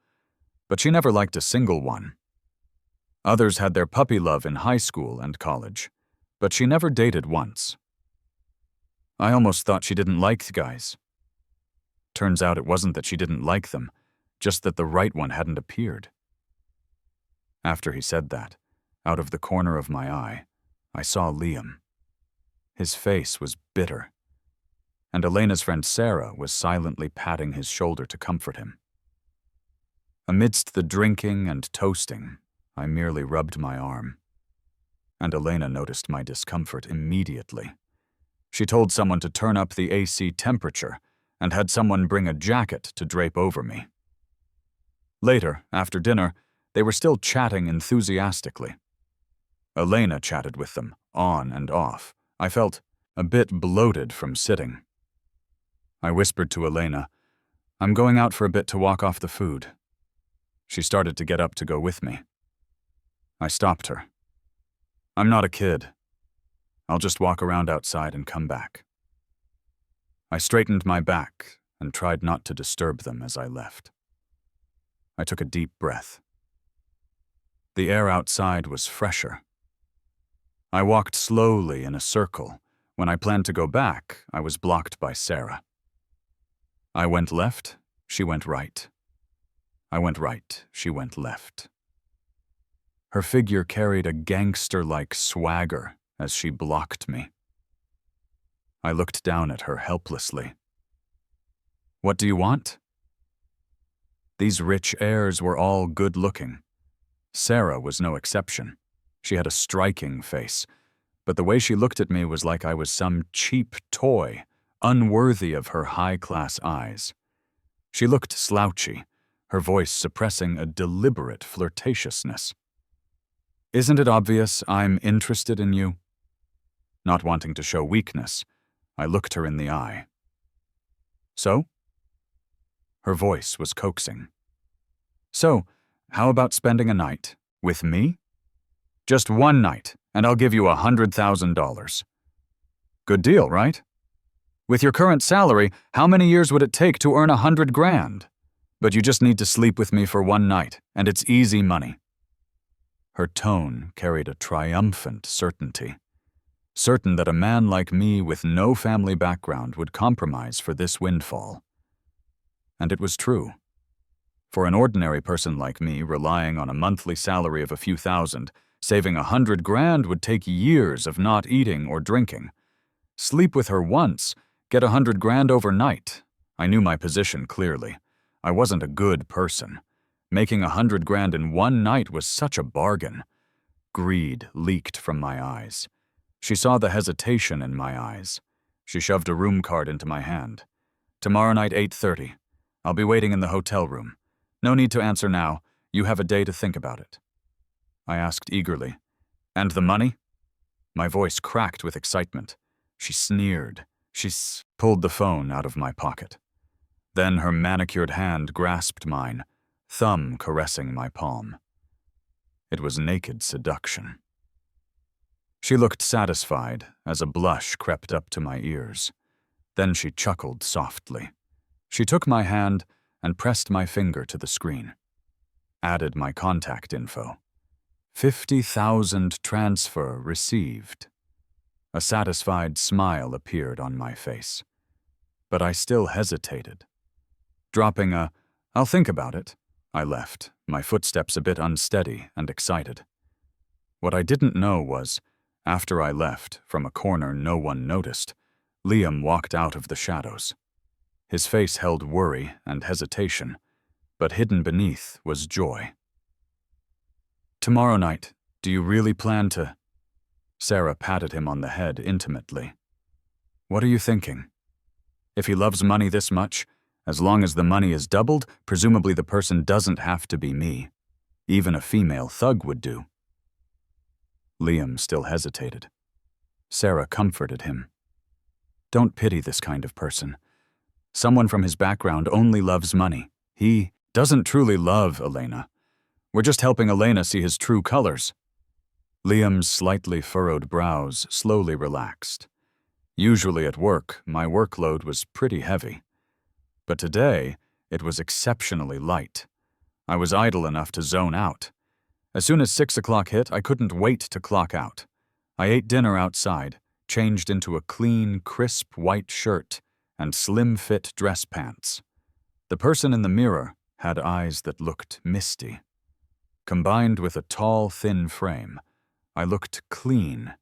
but she never liked a single one. Others had their puppy love in high school and college, but she never dated once. I almost thought she didn't like guys. Turns out it wasn't that she didn't like them, just that the right one hadn't appeared. After he said that, out of the corner of my eye, I saw Liam. His face was bitter, and Elena's friend Sarah was silently patting his shoulder to comfort him. Amidst the drinking and toasting, I merely rubbed my arm, and Elena noticed my discomfort immediately. She told someone to turn up the AC temperature and had someone bring a jacket to drape over me. Later, after dinner, they were still chatting enthusiastically. Elena chatted with them, on and off. I felt a bit bloated from sitting. I whispered to Elena, "I'm going out for a bit to walk off the food." She started to get up to go with me. I stopped her. "I'm not a kid. I'll just walk around outside and come back." I straightened my back and tried not to disturb them as I left. I took a deep breath. The air outside was fresher. I walked slowly in a circle. When I planned to go back, I was blocked by Sarah. I went left, she went right. I went right, she went left. Her figure carried a gangster-like swagger as she blocked me. I looked down at her helplessly. "What do you want?" These rich heirs were all good-looking. Sarah was no exception. She had a striking face, but the way she looked at me was like I was some cheap toy, unworthy of her high-class eyes. She looked slouchy, her voice suppressing a deliberate flirtatiousness. "Isn't it obvious I'm interested in you?" Not wanting to show weakness, I looked her in the eye. "So?" Her voice was coaxing. "So, how about spending a night with me? Just one night, and I'll give you $100,000. Good deal, right? With your current salary, how many years would it take to earn $100,000? But you just need to sleep with me for one night, and it's easy money." Her tone carried a triumphant certainty, certain that a man like me with no family background would compromise for this windfall. And it was true. For an ordinary person like me, relying on a monthly salary of a few thousand, saving $100,000 would take years of not eating or drinking. Sleep with her once, get $100,000 overnight. I knew my position clearly. I wasn't a good person. Making $100,000 in one night was such a bargain. Greed leaked from my eyes. She saw the hesitation in my eyes. She shoved a room card into my hand. "Tomorrow night, 8:30. I'll be waiting in the hotel room. No need to answer now. You have a day to think about it." I asked eagerly, "And the money?" My voice cracked with excitement. She sneered. She pulled the phone out of my pocket. Then her manicured hand grasped mine, thumb caressing my palm. It was naked seduction. She looked satisfied as a blush crept up to my ears. Then she chuckled softly. She took my hand and pressed my finger to the screen. Added my contact info. 50,000 transfer received. A satisfied smile appeared on my face. But I still hesitated. Dropping a, "I'll think about it," I left, my footsteps a bit unsteady and excited. What I didn't know was, after I left, from a corner no one noticed, Liam walked out of the shadows. His face held worry and hesitation, but hidden beneath was joy. "Tomorrow night, do you really plan to—" Sarah patted him on the head intimately. "What are you thinking? If he loves money this much, as long as the money is doubled, presumably the person doesn't have to be me. Even a female thug would do." Liam still hesitated. Sarah comforted him. "Don't pity this kind of person. Someone from his background only loves money. He doesn't truly love Elena. We're just helping Elena see his true colors." Liam's slightly furrowed brows slowly relaxed. Usually at work, my workload was pretty heavy. But today, it was exceptionally light. I was idle enough to zone out. As soon as 6 o'clock hit, I couldn't wait to clock out. I ate dinner outside, changed into a clean, crisp white shirt and slim-fit dress pants. The person in the mirror had eyes that looked misty. Combined with a tall, thin frame, I looked clean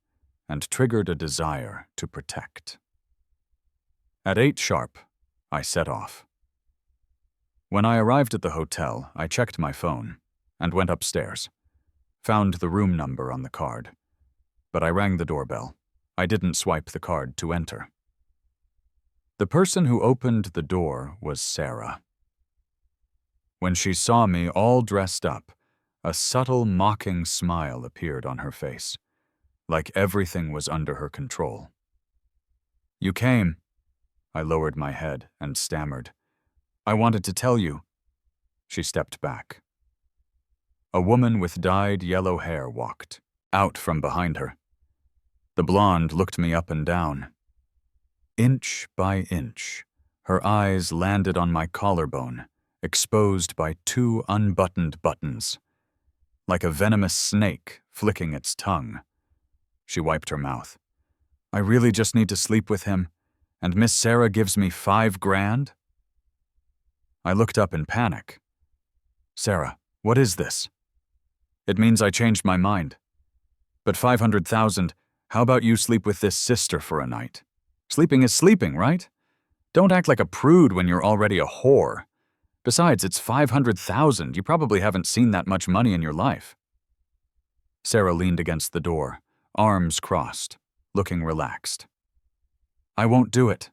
and triggered a desire to protect. At 8 sharp, I set off. When I arrived at the hotel, I checked my phone and went upstairs. Found the room number on the card. But I rang the doorbell. I didn't swipe the card to enter. The person who opened the door was Sarah. When she saw me all dressed up, a subtle, mocking smile appeared on her face, like everything was under her control. "You came." I lowered my head and stammered. "I wanted to tell you." She stepped back. A woman with dyed yellow hair walked out from behind her. The blonde looked me up and down. Inch by inch, her eyes landed on my collarbone, exposed by 2 unbuttoned buttons. Like a venomous snake flicking its tongue. She wiped her mouth. "I really just need to sleep with him, and Miss Sarah gives me $5,000? I looked up in panic. "Sarah, what is this?" "It means I changed my mind. But 500,000, how about you sleep with this sister for a night? Sleeping is sleeping, right? Don't act like a prude when you're already a whore. Besides, it's 500,000. You probably haven't seen that much money in your life." Sarah leaned against the door, arms crossed, looking relaxed. "I won't do it."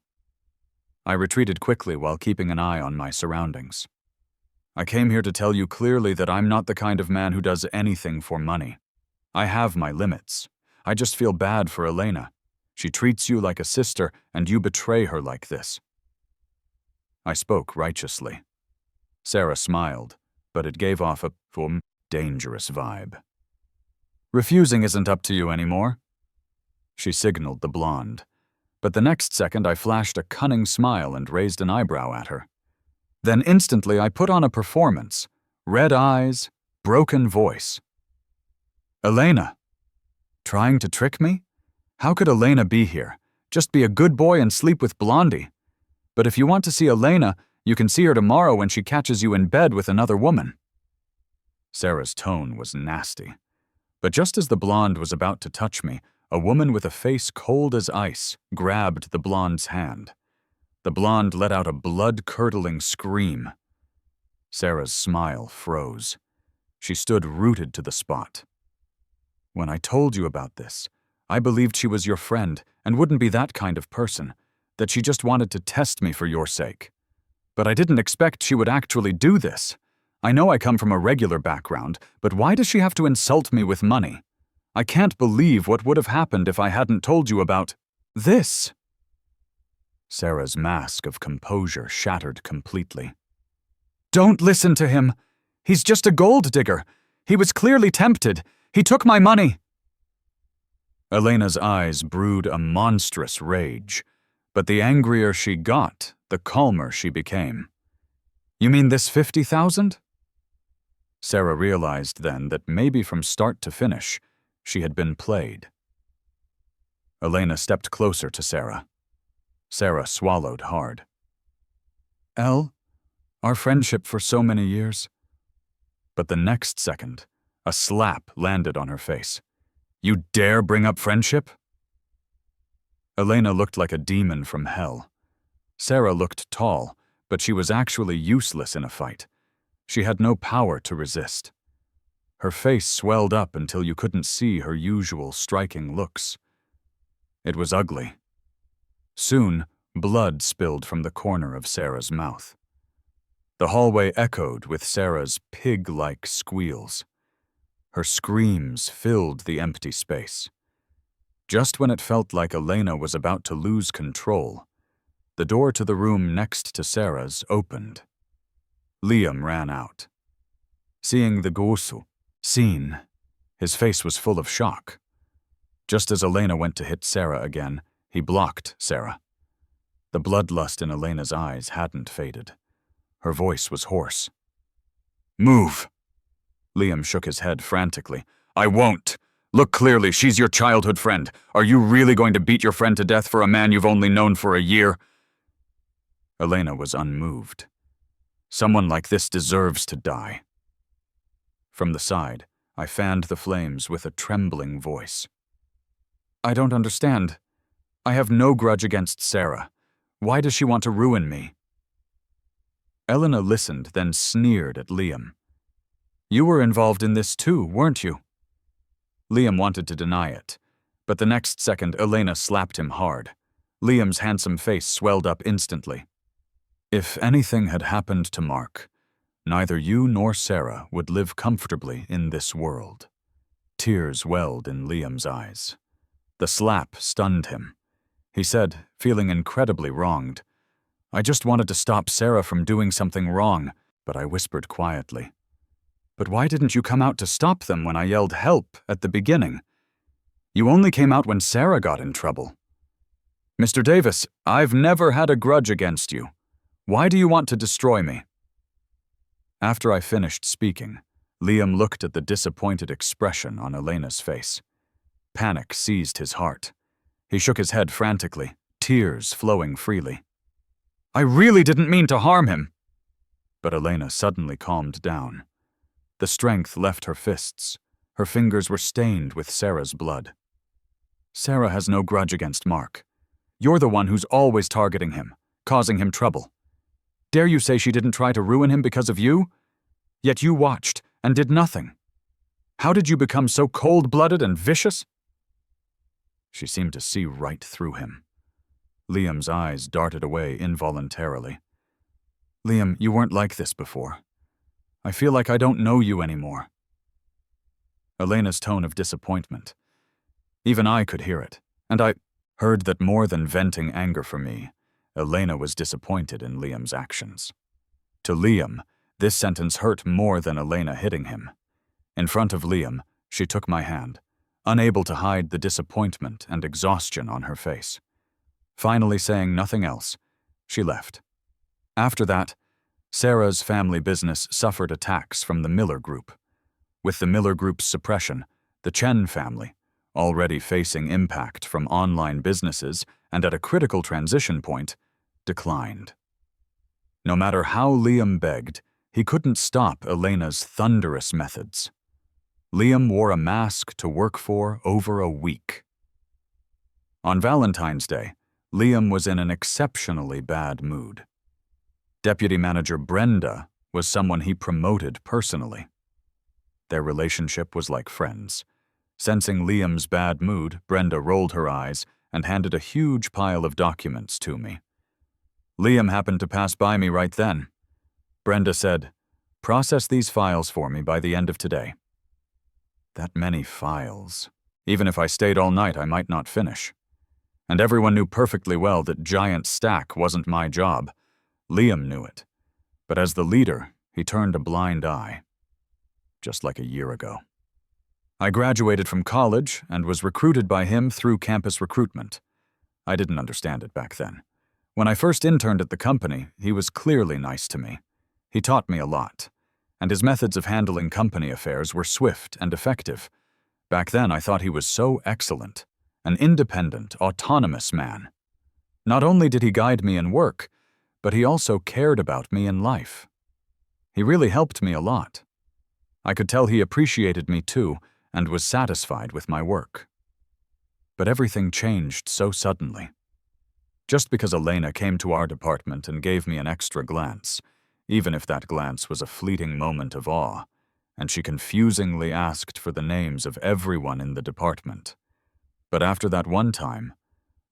I retreated quickly while keeping an eye on my surroundings. "I came here to tell you clearly that I'm not the kind of man who does anything for money. I have my limits. I just feel bad for Elena. She treats you like a sister, and you betray her like this." I spoke righteously. Sarah smiled, but it gave off a dangerous vibe. "Refusing isn't up to you anymore." She signaled the blonde, but the next second I flashed a cunning smile and raised an eyebrow at her. Then instantly I put on a performance, red eyes, broken voice. Elena! Trying to trick me? How could Elena be here? Just be a good boy and sleep with Blondie. But if you want to see Elena, you can see her tomorrow when she catches you in bed with another woman. Sarah's tone was nasty. But just as the blonde was about to touch me, a woman with a face cold as ice grabbed the blonde's hand. The blonde let out a blood-curdling scream. Sarah's smile froze. She stood rooted to the spot. When I told you about this, I believed she was your friend and wouldn't be that kind of person, that she just wanted to test me for your sake. But I didn't expect she would actually do this. I know I come from a regular background, but why does she have to insult me with money? I can't believe what would have happened if I hadn't told you about this. Sarah's mask of composure shattered completely. Don't listen to him. He's just a gold digger. He was clearly tempted. He took my money. Elena's eyes brewed a monstrous rage, but the angrier she got, the calmer she became. You mean this 50,000? Sarah realized then that maybe from start to finish, she had been played. Elena stepped closer to Sarah. Sarah swallowed hard. Elle, our friendship for so many years. But the next second, a slap landed on her face. You dare bring up friendship? Elena looked like a demon from hell. Sarah looked tall, but she was actually useless in a fight. She had no power to resist. Her face swelled up until you couldn't see her usual striking looks. It was ugly. Soon, blood spilled from the corner of Sarah's mouth. The hallway echoed with Sarah's pig-like squeals. Her screams filled the empty space. Just when it felt like Elena was about to lose control, the door to the room next to Sarah's opened. Liam ran out. Seeing the scene, his face was full of shock. Just as Elena went to hit Sarah again, he blocked Sarah. The bloodlust in Elena's eyes hadn't faded. Her voice was hoarse. Move! Liam shook his head frantically. I won't! Look clearly, she's your childhood friend. Are you really going to beat your friend to death for a man you've only known for a year? Elena was unmoved. Someone like this deserves to die. From the side, I fanned the flames with a trembling voice. I don't understand. I have no grudge against Sarah. Why does she want to ruin me? Elena listened, then sneered at Liam. You were involved in this too, weren't you? Liam wanted to deny it, but the next second Elena slapped him hard. Liam's handsome face swelled up instantly. If anything had happened to Mark, neither you nor Sarah would live comfortably in this world. Tears welled in Liam's eyes. The slap stunned him. He said, feeling incredibly wronged, I just wanted to stop Sarah from doing something wrong, but I whispered quietly. But why didn't you come out to stop them when I yelled help at the beginning? You only came out when Sarah got in trouble. Mr. Davis, I've never had a grudge against you. Why do you want to destroy me? After I finished speaking, Liam looked at the disappointed expression on Elena's face. Panic seized his heart. He shook his head frantically, tears flowing freely. I really didn't mean to harm him. But Elena suddenly calmed down. The strength left her fists. Her fingers were stained with Sarah's blood. Sarah has no grudge against Mark. You're the one who's always targeting him, causing him trouble. Dare you say she didn't try to ruin him because of you? Yet you watched and did nothing. How did you become so cold-blooded and vicious? She seemed to see right through him. Liam's eyes darted away involuntarily. Liam, you weren't like this before. I feel like I don't know you anymore. Elena's tone of disappointment. Even I could hear it, and I heard that more than venting anger for me, Elena was disappointed in Liam's actions. To Liam, this sentence hurt more than Elena hitting him. In front of Liam, she took my hand, unable to hide the disappointment and exhaustion on her face. Finally saying nothing else, she left. After that, Sarah's family business suffered attacks from the Miller Group. With the Miller Group's suppression, The Chen family, already facing impact from online businesses and at a critical transition point, declined. No matter how Liam begged, he couldn't stop Elena's thunderous methods. Liam wore a mask to work for over a week. On Valentine's Day, Liam was in an exceptionally bad mood. Deputy Manager Brenda was someone he promoted personally. Their relationship was like friends. Sensing Liam's bad mood, Brenda rolled her eyes and handed a huge pile of documents to me. Liam happened to pass by me right then. Brenda said, "Process these files for me by the end of today." That many files. Even if I stayed all night, I might not finish. And everyone knew perfectly well that giant stack wasn't my job. Liam knew it. But as the leader, he turned a blind eye. Just like a year ago. I graduated from college and was recruited by him through campus recruitment. I didn't understand it back then. When I first interned at the company, he was clearly nice to me. He taught me a lot, and his methods of handling company affairs were swift and effective. Back then, I thought he was so excellent, an independent, autonomous man. Not only did he guide me in work, but he also cared about me in life. He really helped me a lot. I could tell he appreciated me too, and was satisfied with my work. But everything changed so suddenly. Just because Elena came to our department and gave me an extra glance, even if that glance was a fleeting moment of awe, and she confusingly asked for the names of everyone in the department. But after that one time,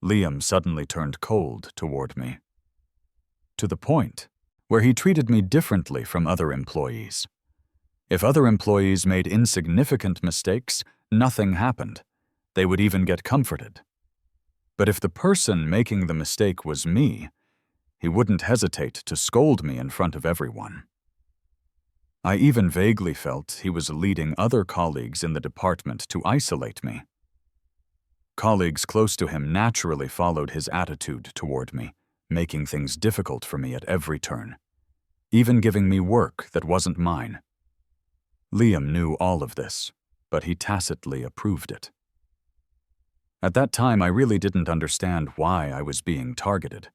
Liam suddenly turned cold toward me. To the point where he treated me differently from other employees. If other employees made insignificant mistakes, nothing happened. They would even get comforted. But if the person making the mistake was me, he wouldn't hesitate to scold me in front of everyone. I even vaguely felt he was leading other colleagues in the department to isolate me. Colleagues close to him naturally followed his attitude toward me, making things difficult for me at every turn, even giving me work that wasn't mine. Liam knew all of this, but he tacitly approved it. At that time, I really didn't understand why I was being targeted,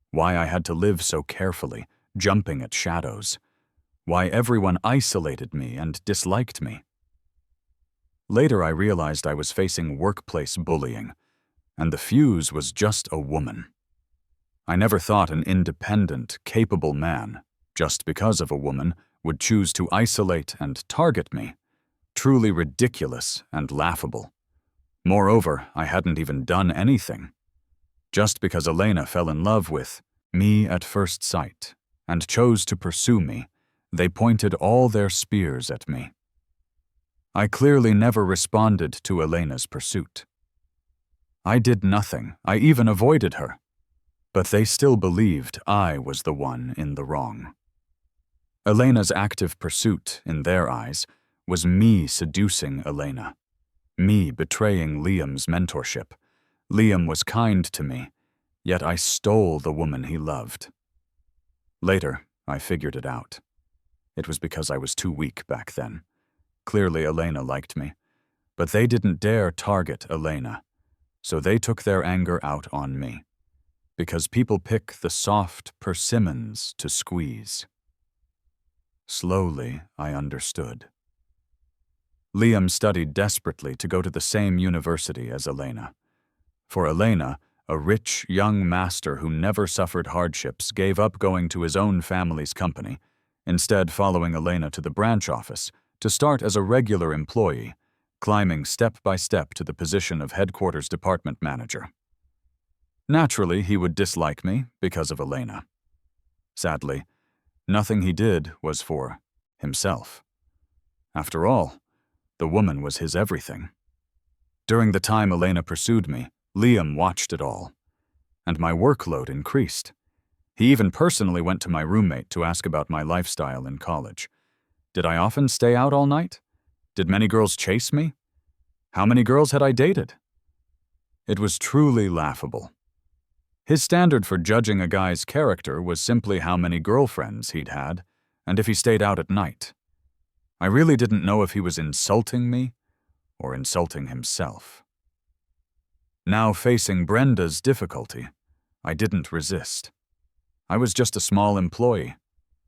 why I had to live so carefully, jumping at shadows, why everyone isolated me and disliked me. Later, I realized I was facing workplace bullying, and the fuse was just a woman. I never thought an independent, capable man, just because of a woman, would choose to isolate and target me. Truly ridiculous and laughable. Moreover, I hadn't even done anything. Just because Elena fell in love with me at first sight and chose to pursue me, they pointed all their spears at me. I clearly never responded to Elena's pursuit. I did nothing. I even avoided her. But they still believed I was the one in the wrong. Elena's active pursuit, in their eyes, was me seducing Elena, me betraying Liam's mentorship. Liam was kind to me, yet I stole the woman he loved. Later, I figured it out. It was because I was too weak back then. Clearly, Elena liked me, but they didn't dare target Elena, so they took their anger out on me. Because people pick the soft persimmons to squeeze. Slowly, I understood. Liam studied desperately to go to the same university as Elena. For Elena, a rich young master who never suffered hardships gave up going to his own family's company, instead following Elena to the branch office to start as a regular employee, climbing step by step to the position of headquarters department manager. Naturally, he would dislike me because of Elena. Sadly, nothing he did was for himself. After all, the woman was his everything. During the time Elena pursued me, Liam watched it all, and my workload increased. He even personally went to my roommate to ask about my lifestyle in college. Did I often stay out all night? Did many girls chase me? How many girls had I dated? It was truly laughable. His standard for judging a guy's character was simply how many girlfriends he'd had, and if he stayed out at night. I really didn't know if he was insulting me or insulting himself. Now facing Brenda's difficulty, I didn't resist. I was just a small employee.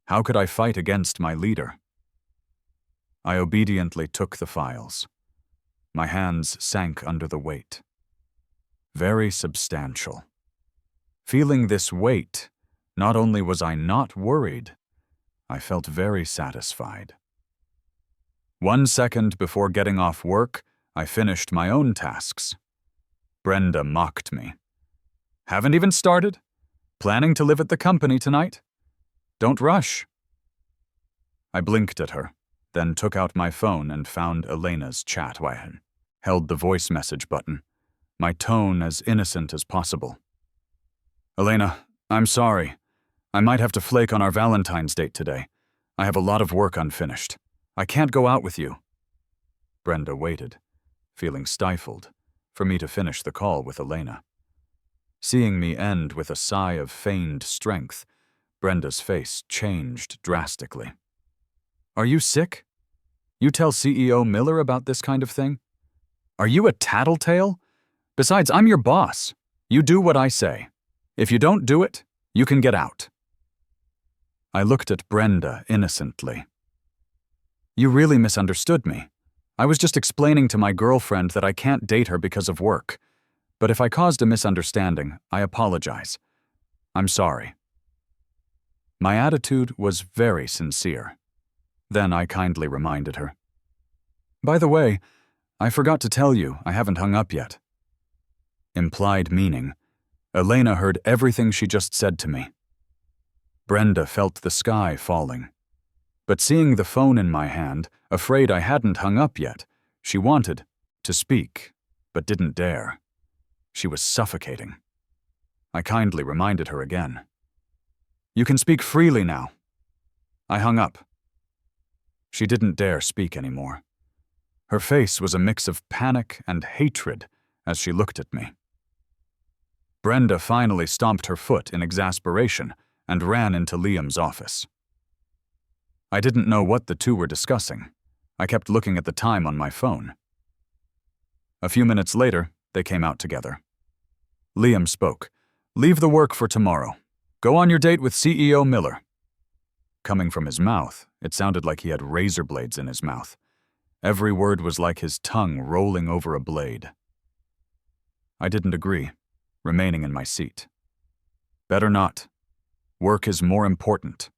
How could I fight against my leader? I obediently took the files. My hands sank under the weight. Very substantial. Feeling this weight, not only was I not worried, I felt very satisfied. 1 second before getting off work, I finished my own tasks. Brenda mocked me. Haven't even started? Planning to live at the company tonight? Don't rush. I blinked at her, then took out my phone and found Elena's chat. Held the voice message button, my tone as innocent as possible. Elena, I'm sorry. I might have to flake on our Valentine's date today. I have a lot of work unfinished. I can't go out with you. Brenda waited, feeling stifled, for me to finish the call with Elena. Seeing me end with a sigh of feigned strength, Brenda's face changed drastically. Are you sick? You tell CEO Miller about this kind of thing? Are you a tattletale? Besides, I'm your boss. You do what I say. If you don't do it, you can get out. I looked at Brenda innocently. You really misunderstood me. I was just explaining to my girlfriend that I can't date her because of work. But if I caused a misunderstanding, I apologize. I'm sorry. My attitude was very sincere. Then I kindly reminded her. By the way, I forgot to tell you I haven't hung up yet. Implied meaning, Elena heard everything she just said to me. Brenda felt the sky falling. But seeing the phone in my hand, afraid I hadn't hung up yet, she wanted to speak, but didn't dare. She was suffocating. I kindly reminded her again. You can speak freely now. I hung up. She didn't dare speak anymore. Her face was a mix of panic and hatred as she looked at me. Brenda finally stomped her foot in exasperation and ran into Liam's office. I didn't know what the two were discussing. I kept looking at the time on my phone. A few minutes later, they came out together. Liam spoke. Leave the work for tomorrow. Go on your date with CEO Miller. Coming from his mouth, it sounded like he had razor blades in his mouth. Every word was like his tongue rolling over a blade. I didn't agree, remaining in my seat. Better not. Work is more important.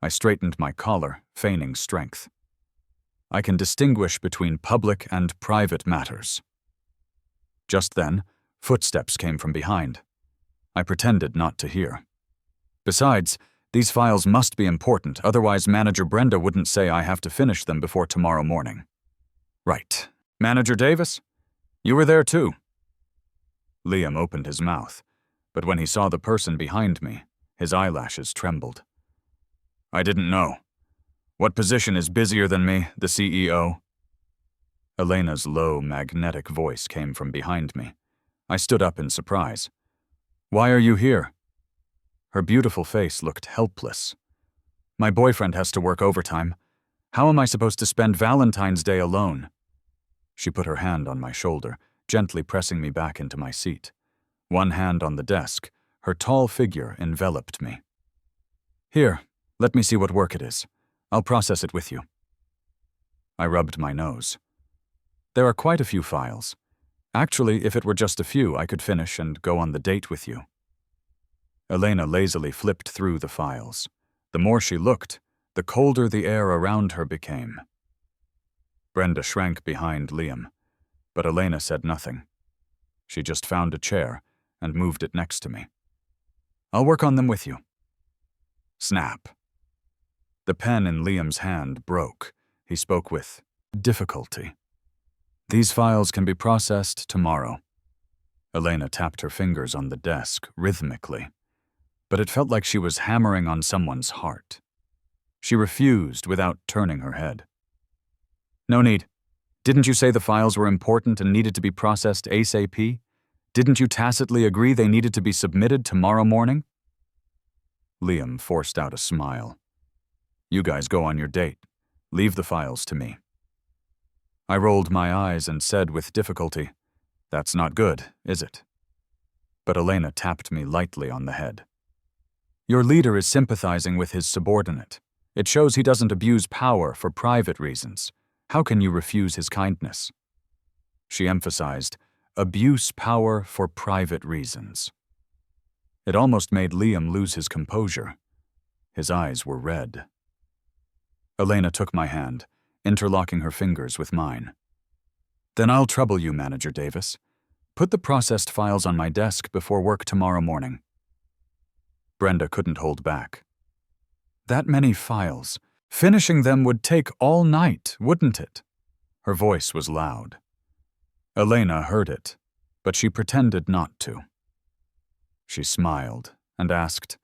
I straightened my collar, feigning strength. I can distinguish between public and private matters. Just then, footsteps came from behind. I pretended not to hear. Besides, these files must be important, otherwise Manager Brenda wouldn't say I have to finish them before tomorrow morning. Right. Manager Davis? You were there too. Liam opened his mouth, but when he saw the person behind me, his eyelashes trembled. I didn't know. What position is busier than me, the CEO? Elena's low, magnetic voice came from behind me. I stood up in surprise. Why are you here? Her beautiful face looked helpless. My boyfriend has to work overtime. How am I supposed to spend Valentine's Day alone? She put her hand on my shoulder, gently pressing me back into my seat. One hand on the desk, her tall figure enveloped me. Here, let me see what work it is. I'll process it with you. I rubbed my nose. There are quite a few files. Actually, if it were just a few, I could finish and go on the date with you. Elena lazily flipped through the files. The more she looked, the colder the air around her became. Brenda shrank behind Liam, but Elena said nothing. She just found a chair and moved it next to me. I'll work on them with you. Snap. The pen in Liam's hand broke. He spoke with difficulty. These files can be processed tomorrow. Elena tapped her fingers on the desk rhythmically, but it felt like she was hammering on someone's heart. She refused without turning her head. No need. Didn't you say the files were important and needed to be processed ASAP? Didn't you tacitly agree they needed to be submitted tomorrow morning? Liam forced out a smile. You guys go on your date. Leave the files to me. I rolled my eyes and said with difficulty, "That's not good, is it?" But Elena tapped me lightly on the head. "Your leader is sympathizing with his subordinate. It shows he doesn't abuse power for private reasons. How can you refuse his kindness?" She emphasized, "Abuse power for private reasons." It almost made Liam lose his composure. His eyes were red. Elena took my hand, interlocking her fingers with mine. "Then I'll trouble you, Manager Davis. Put the processed files on my desk before work tomorrow morning." Brenda couldn't hold back. "That many files. Finishing them would take all night, wouldn't it?" Her voice was loud. Elena heard it, but she pretended not to. She smiled and asked,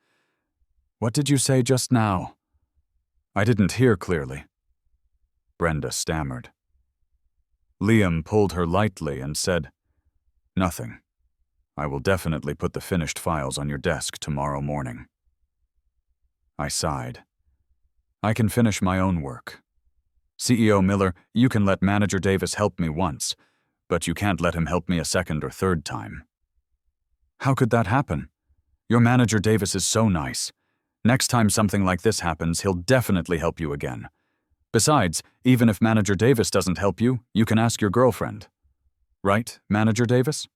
"What did you say just now?" "I didn't hear clearly." Brenda stammered. Liam pulled her lightly and said, "Nothing. I will definitely put the finished files on your desk tomorrow morning." I sighed. "I can finish my own work. CEO Miller, you can let Manager Davis help me once, but you can't let him help me a second or third time." "How could that happen? Your Manager Davis is so nice. Next time something like this happens, he'll definitely help you again. Besides, even if Manager Davis doesn't help you, you can ask your girlfriend. Right, Manager Davis?"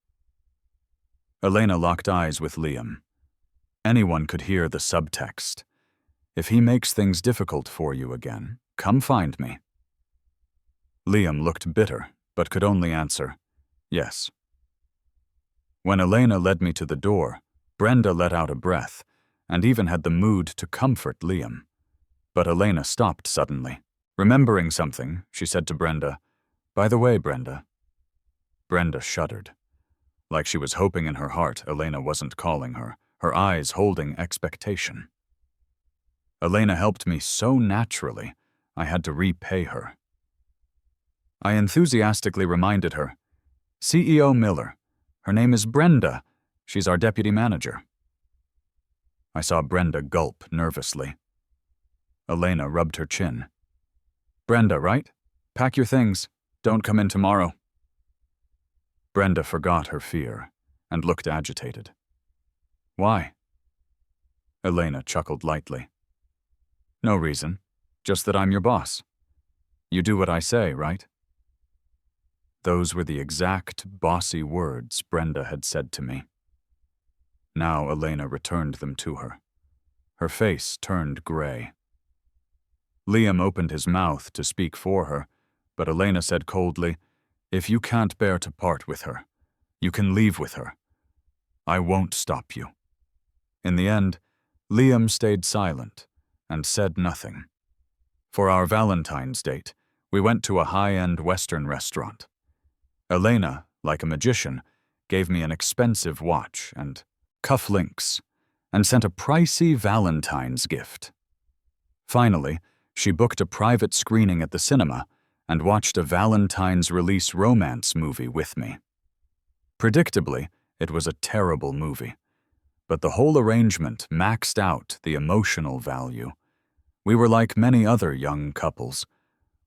Elena locked eyes with Liam. Anyone could hear the subtext. "If he makes things difficult for you again, come find me." Liam looked bitter, but could only answer, "Yes." When Elena led me to the door, Brenda let out a breath, and even had the mood to comfort Liam. But Elena stopped suddenly. Remembering something, she said to Brenda, "By the way, Brenda." Brenda shuddered. Like she was hoping in her heart Elena wasn't calling her, her eyes holding expectation. Elena helped me so naturally, I had to repay her. I enthusiastically reminded her, "CEO Miller. Her name is Brenda. She's our deputy manager." I saw Brenda gulp nervously. Elena rubbed her chin. "Brenda, right? Pack your things. Don't come in tomorrow." Brenda forgot her fear and looked agitated. "Why?" Elena chuckled lightly. "No reason, just that I'm your boss. You do what I say, right?" Those were the exact bossy words Brenda had said to me. Now Elena returned them to her. Her face turned gray. Liam opened his mouth to speak for her, but Elena said coldly, "If you can't bear to part with her, you can leave with her. I won't stop you." In the end, Liam stayed silent and said nothing. For our Valentine's date, we went to a high-end Western restaurant. Elena, like a magician, gave me an expensive watch and cufflinks, and sent a pricey Valentine's gift. Finally, she booked a private screening at the cinema and watched a Valentine's release romance movie with me. Predictably, it was a terrible movie, but the whole arrangement maxed out the emotional value. We were like many other young couples,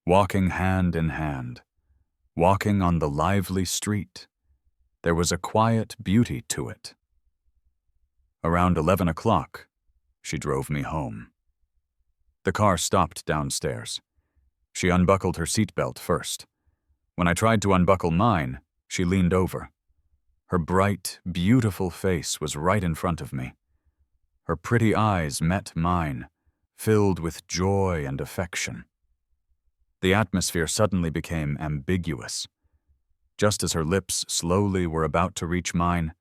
walking hand in hand, walking on the lively street. There was a quiet beauty to it. Around 11 o'clock, she drove me home. The car stopped downstairs. She unbuckled her seatbelt first. When I tried to unbuckle mine, she leaned over. Her bright, beautiful face was right in front of me. Her pretty eyes met mine, filled with joy and affection. The atmosphere suddenly became ambiguous. Just as her lips slowly were about to reach mine,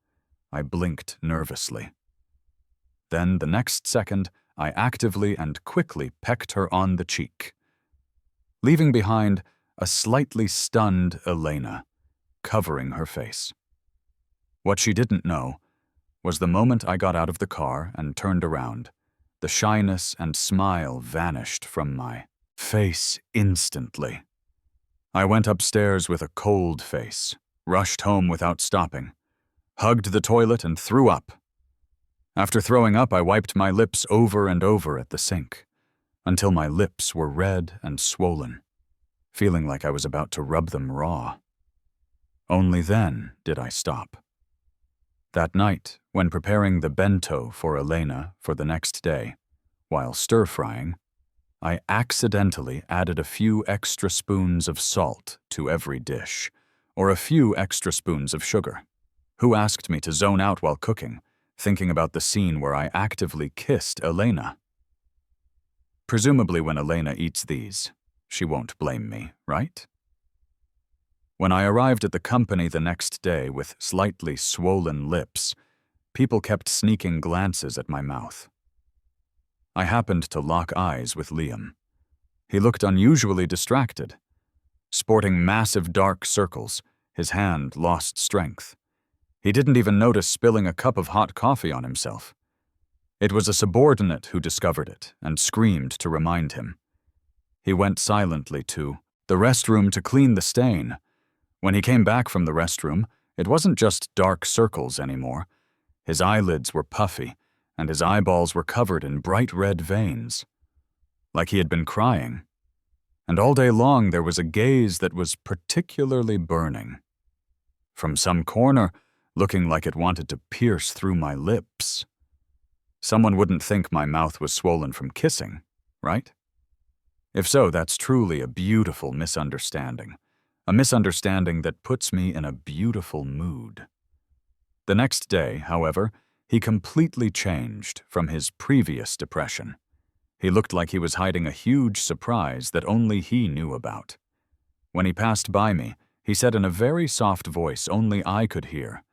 I blinked nervously. Then, the next second, I actively and quickly pecked her on the cheek, leaving behind a slightly stunned Elena, covering her face. What she didn't know was the moment I got out of the car and turned around, the shyness and smile vanished from my face instantly. I went upstairs with a cold face, rushed home without stopping, hugged the toilet and threw up. After throwing up, I wiped my lips over and over at the sink, until my lips were red and swollen. feeling like I was about to rub them raw. Only then did I stop. That night, when preparing the bento for Elena for the next day, while stir-frying, I accidentally added a few extra spoons of salt to every dish, or a few extra spoons of sugar. Who asked me to zone out while cooking, thinking about the scene where I actively kissed Elena? Presumably when Elena eats these, she won't blame me, right? When I arrived at the company the next day with slightly swollen lips, people kept sneaking glances at my mouth. I happened to lock eyes with Liam. He looked unusually distracted. Sporting massive dark circles, his hand lost strength. He didn't even notice spilling a cup of hot coffee on himself. It was a subordinate who discovered it and screamed to remind him. He went silently to the restroom to clean the stain. When he came back from the restroom, it wasn't just dark circles anymore. His eyelids were puffy, and his eyeballs were covered in bright red veins. Like he had been crying. And all day long there was a gaze that was particularly burning. From some corner, looking like it wanted to pierce through my lips. Someone wouldn't think my mouth was swollen from kissing, right? If so, that's truly a beautiful misunderstanding. A misunderstanding that puts me in a beautiful mood. The next day, however, he completely changed from his previous depression. He looked like he was hiding a huge surprise that only he knew about. When he passed by me, he said in a very soft voice only I could hear,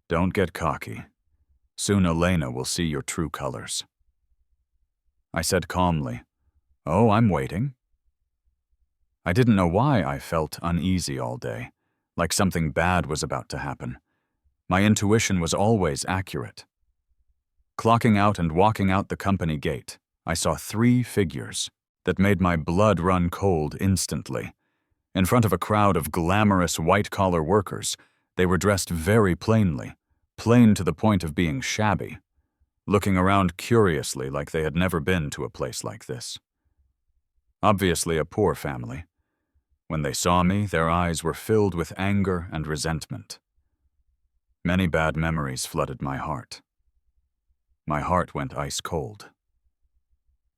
"Don't get cocky. Soon Elena will see your true colors." I said calmly, "Oh, I'm waiting." I didn't know why I felt uneasy all day, like something bad was about to happen. My intuition was always accurate. Clocking out and walking out the company gate, I saw 3 figures that made my blood run cold instantly. In front of a crowd of glamorous white-collar workers, they were dressed very plainly, plain to the point of being shabby, looking around curiously like they had never been to a place like this. Obviously a poor family. When they saw me, their eyes were filled with anger and resentment. Many bad memories flooded my heart. My heart went ice cold.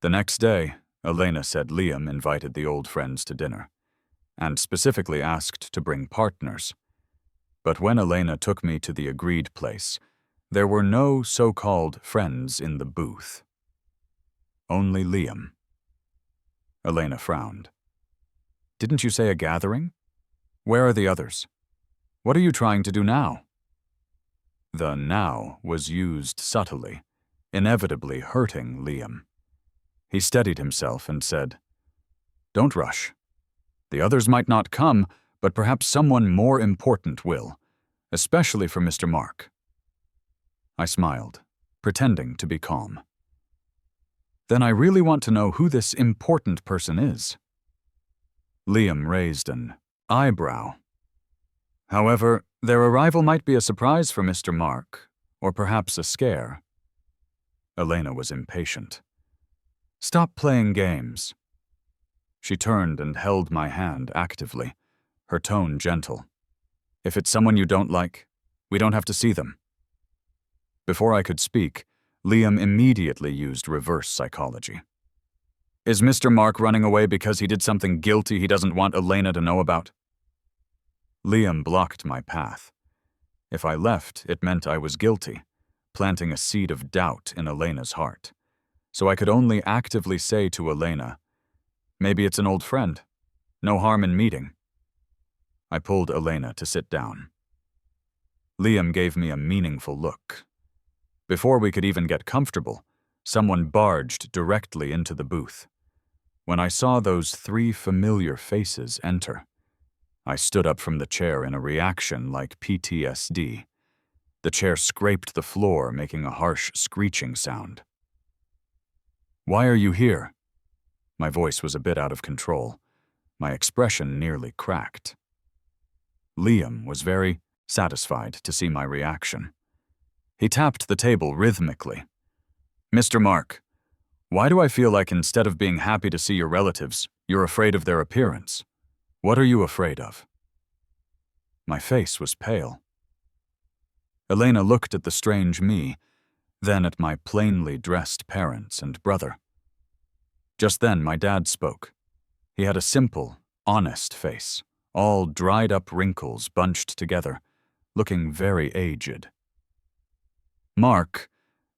The next day, Elena said Liam invited the old friends to dinner, and specifically asked to bring partners. But when Elena took me to the agreed place, there were no so-called friends in the booth. Only Liam. Elena frowned. "Didn't you say a gathering? Where are the others? What are you trying to do now?" The "now" was used subtly, inevitably hurting Liam. He steadied himself and said, "Don't rush. The others might not come, but perhaps someone more important will, especially for Mr. Mark." I smiled, pretending to be calm. "Then I really want to know who this important person is." Liam raised an eyebrow. "However, their arrival might be a surprise for Mr. Mark, or perhaps a scare." Elena was impatient. "Stop playing games." She turned and held my hand actively, her tone gentle. "If it's someone you don't like, we don't have to see them." Before I could speak, Liam immediately used reverse psychology. "Is Mr. Mark running away because he did something guilty he doesn't want Elena to know about?" Liam blocked my path. If I left, it meant I was guilty, planting a seed of doubt in Elena's heart. So I could only actively say to Elena, "Maybe it's an old friend. No harm in meeting." I pulled Elena to sit down. Liam gave me a meaningful look. Before we could even get comfortable, someone barged directly into the booth. When I saw those 3 familiar faces enter, I stood up from the chair in a reaction like PTSD. The chair scraped the floor, making a harsh screeching sound. "Why are you here?" My voice was a bit out of control. My expression nearly cracked. Liam was very satisfied to see my reaction. He tapped the table rhythmically. "Mr. Mark, why do I feel like instead of being happy to see your relatives, you're afraid of their appearance? What are you afraid of?" My face was pale. Elena looked at the strange me, then at my plainly dressed parents and brother. Just then my dad spoke. He had a simple, honest face, all dried-up wrinkles bunched together, looking very aged. Mark,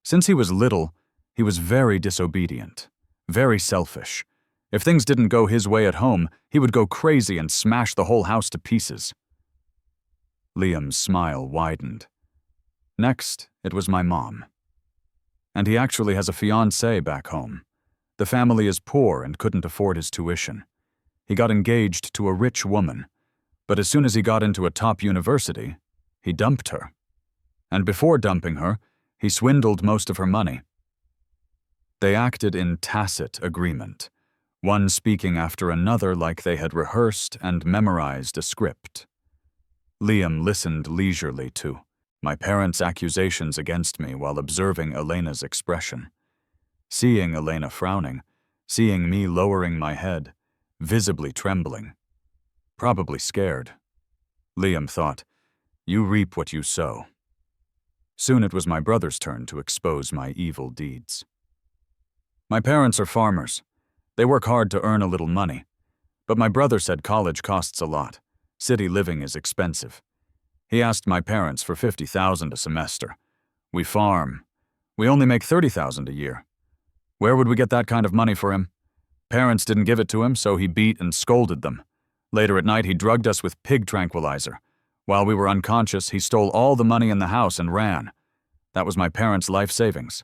since he was little, he was very disobedient, very selfish. If things didn't go his way at home, he would go crazy and smash the whole house to pieces. Liam's smile widened. Next, it was my mom. And he actually has a fiancée back home. The family is poor and couldn't afford his tuition. He got engaged to a rich woman, but as soon as he got into a top university, he dumped her. And before dumping her, he swindled most of her money. They acted in tacit agreement, one speaking after another like they had rehearsed and memorized a script. Liam listened leisurely to my parents' accusations against me while observing Elena's expression. Seeing Elena frowning, seeing me lowering my head, visibly trembling, probably scared. Liam thought, "You reap what you sow." Soon it was my brother's turn to expose my evil deeds. My parents are farmers. They work hard to earn a little money. But my brother said college costs a lot. City living is expensive. He asked my parents for $50,000 a semester. We farm. We only make $30,000 a year. Where would we get that kind of money for him? Parents didn't give it to him, so he beat and scolded them. Later at night, he drugged us with pig tranquilizer. While we were unconscious, he stole all the money in the house and ran. That was my parents' life savings.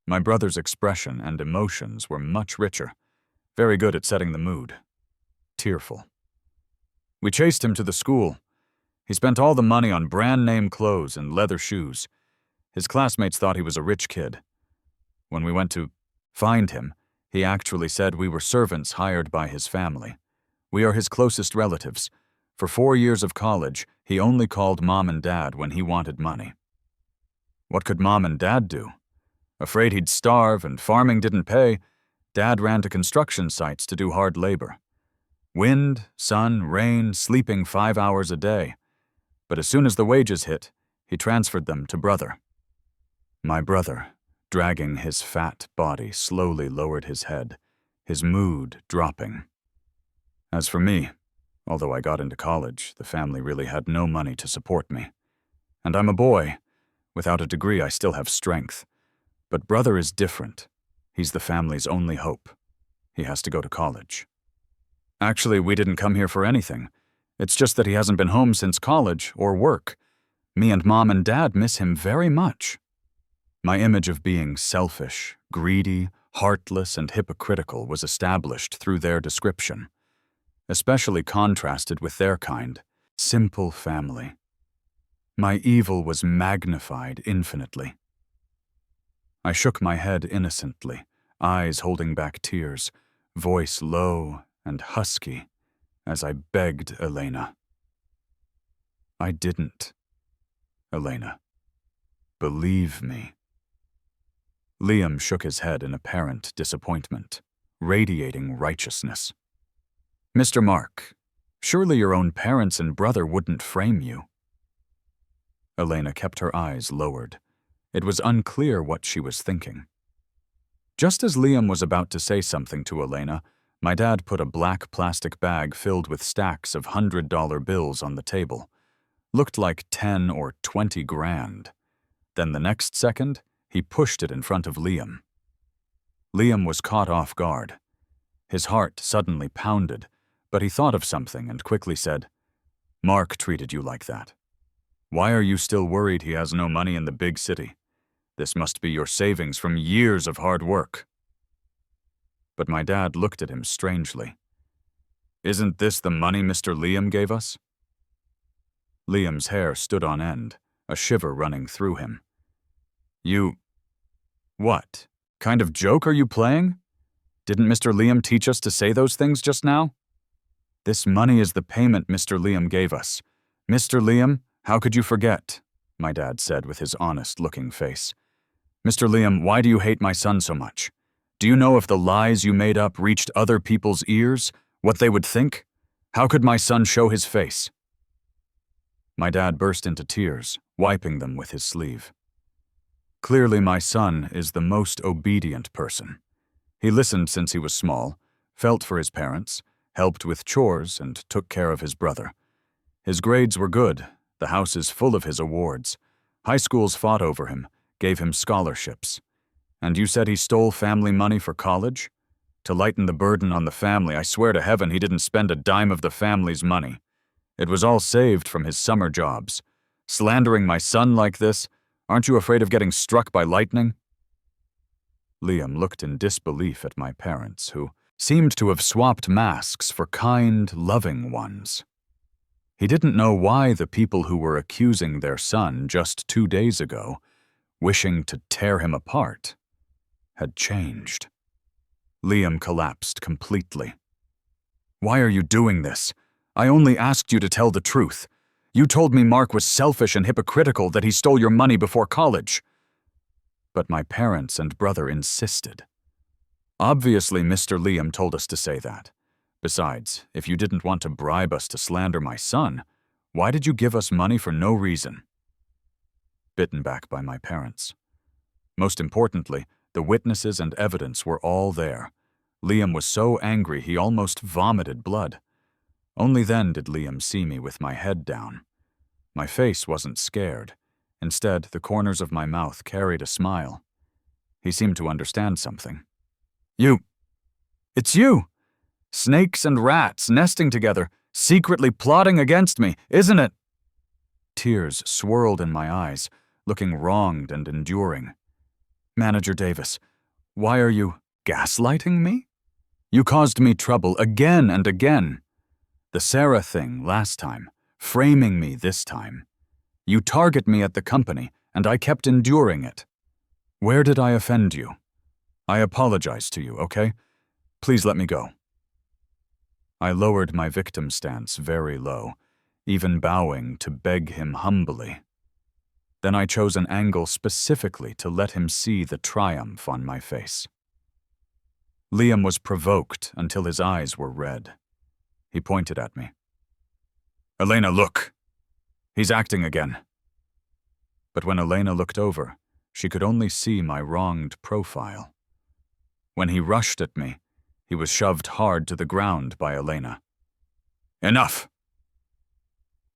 My brother's expression and emotions were much richer, very good at setting the mood. Tearful. We chased him to the school. He spent all the money on brand-name clothes and leather shoes. His classmates thought he was a rich kid. When we went to find him, he actually said we were servants hired by his family. We are his closest relatives. For 4 years of college, he only called Mom and Dad when he wanted money. What could Mom and Dad do? Afraid he'd starve and farming didn't pay, Dad ran to construction sites to do hard labor. Wind, sun, rain, sleeping 5 hours a day. But as soon as the wages hit, he transferred them to brother. My brother, dragging his fat body, slowly lowered his head, his mood dropping. As for me, although I got into college, the family really had no money to support me. And I'm a boy. Without a degree, I still have strength. But brother is different. He's the family's only hope. He has to go to college. Actually, we didn't come here for anything. It's just that he hasn't been home since college or work. Me and Mom and Dad miss him very much. My image of being selfish, greedy, heartless, and hypocritical was established through their description, especially contrasted with their kind, simple family. My evil was magnified infinitely. I shook my head innocently, eyes holding back tears, voice low and husky, as I begged Elena. I didn't. Elena, believe me. Liam shook his head in apparent disappointment, radiating righteousness. Mr. Mark, surely your own parents and brother wouldn't frame you. Elena kept her eyes lowered. It was unclear what she was thinking. Just as Liam was about to say something to Elena, my dad put a black plastic bag filled with stacks of $100 bills on the table. Looked like 10 or 20 grand. Then the next second, he pushed it in front of Liam. Liam was caught off guard. His heart suddenly pounded, but he thought of something and quickly said, "Mark treated you like that. Why are you still worried he has no money in the big city? This must be your savings from years of hard work." But my dad looked at him strangely. "Isn't this the money Mr. Liam gave us?" Liam's hair stood on end, a shiver running through him. What kind of joke are you playing? Didn't Mr. Liam teach us to say those things just now? This money is the payment Mr. Liam gave us. Mr. Liam, how could you forget? My dad said with his honest-looking face. Mr. Liam, why do you hate my son so much? Do you know if the lies you made up reached other people's ears, what they would think? How could my son show his face?" My dad burst into tears, wiping them with his sleeve. Clearly, my son is the most obedient person. He listened since he was small, felt for his parents, helped with chores, and took care of his brother. His grades were good, the house is full of his awards. High schools fought over him, gave him scholarships. And you said he stole family money for college? To lighten the burden on the family, I swear to heaven he didn't spend a dime of the family's money. It was all saved from his summer jobs. Slandering my son like this? Aren't you afraid of getting struck by lightning?" Liam looked in disbelief at my parents, who seemed to have swapped masks for kind, loving ones. He didn't know why the people who were accusing their son just 2 days ago, wishing to tear him apart, had changed. Liam collapsed completely. "Why are you doing this? I only asked you to tell the truth. You told me Mark was selfish and hypocritical, that he stole your money before college." But my parents and brother insisted. "Obviously, Mr. Liam told us to say that. Besides, if you didn't want to bribe us to slander my son, why did you give us money for no reason?" Bitten back by my parents. Most importantly, the witnesses and evidence were all there. Liam was so angry he almost vomited blood. Only then did Liam see me with my head down. My face wasn't scared. Instead, the corners of my mouth carried a smile. He seemed to understand something. It's you! Snakes and rats nesting together, secretly plotting against me, isn't it?" Tears swirled in my eyes, looking wronged and enduring. "Manager Davis, why are you gaslighting me? You caused me trouble again and again. The Sarah thing last time, framing me this time. You target me at the company, and I kept enduring it. Where did I offend you? I apologize to you, okay? Please let me go." I lowered my victim stance very low, even bowing to beg him humbly. Then I chose an angle specifically to let him see the triumph on my face. Liam was provoked until his eyes were red. He pointed at me. "Elena, look! He's acting again." But when Elena looked over, she could only see my wronged profile. When he rushed at me, he was shoved hard to the ground by Elena. "Enough!"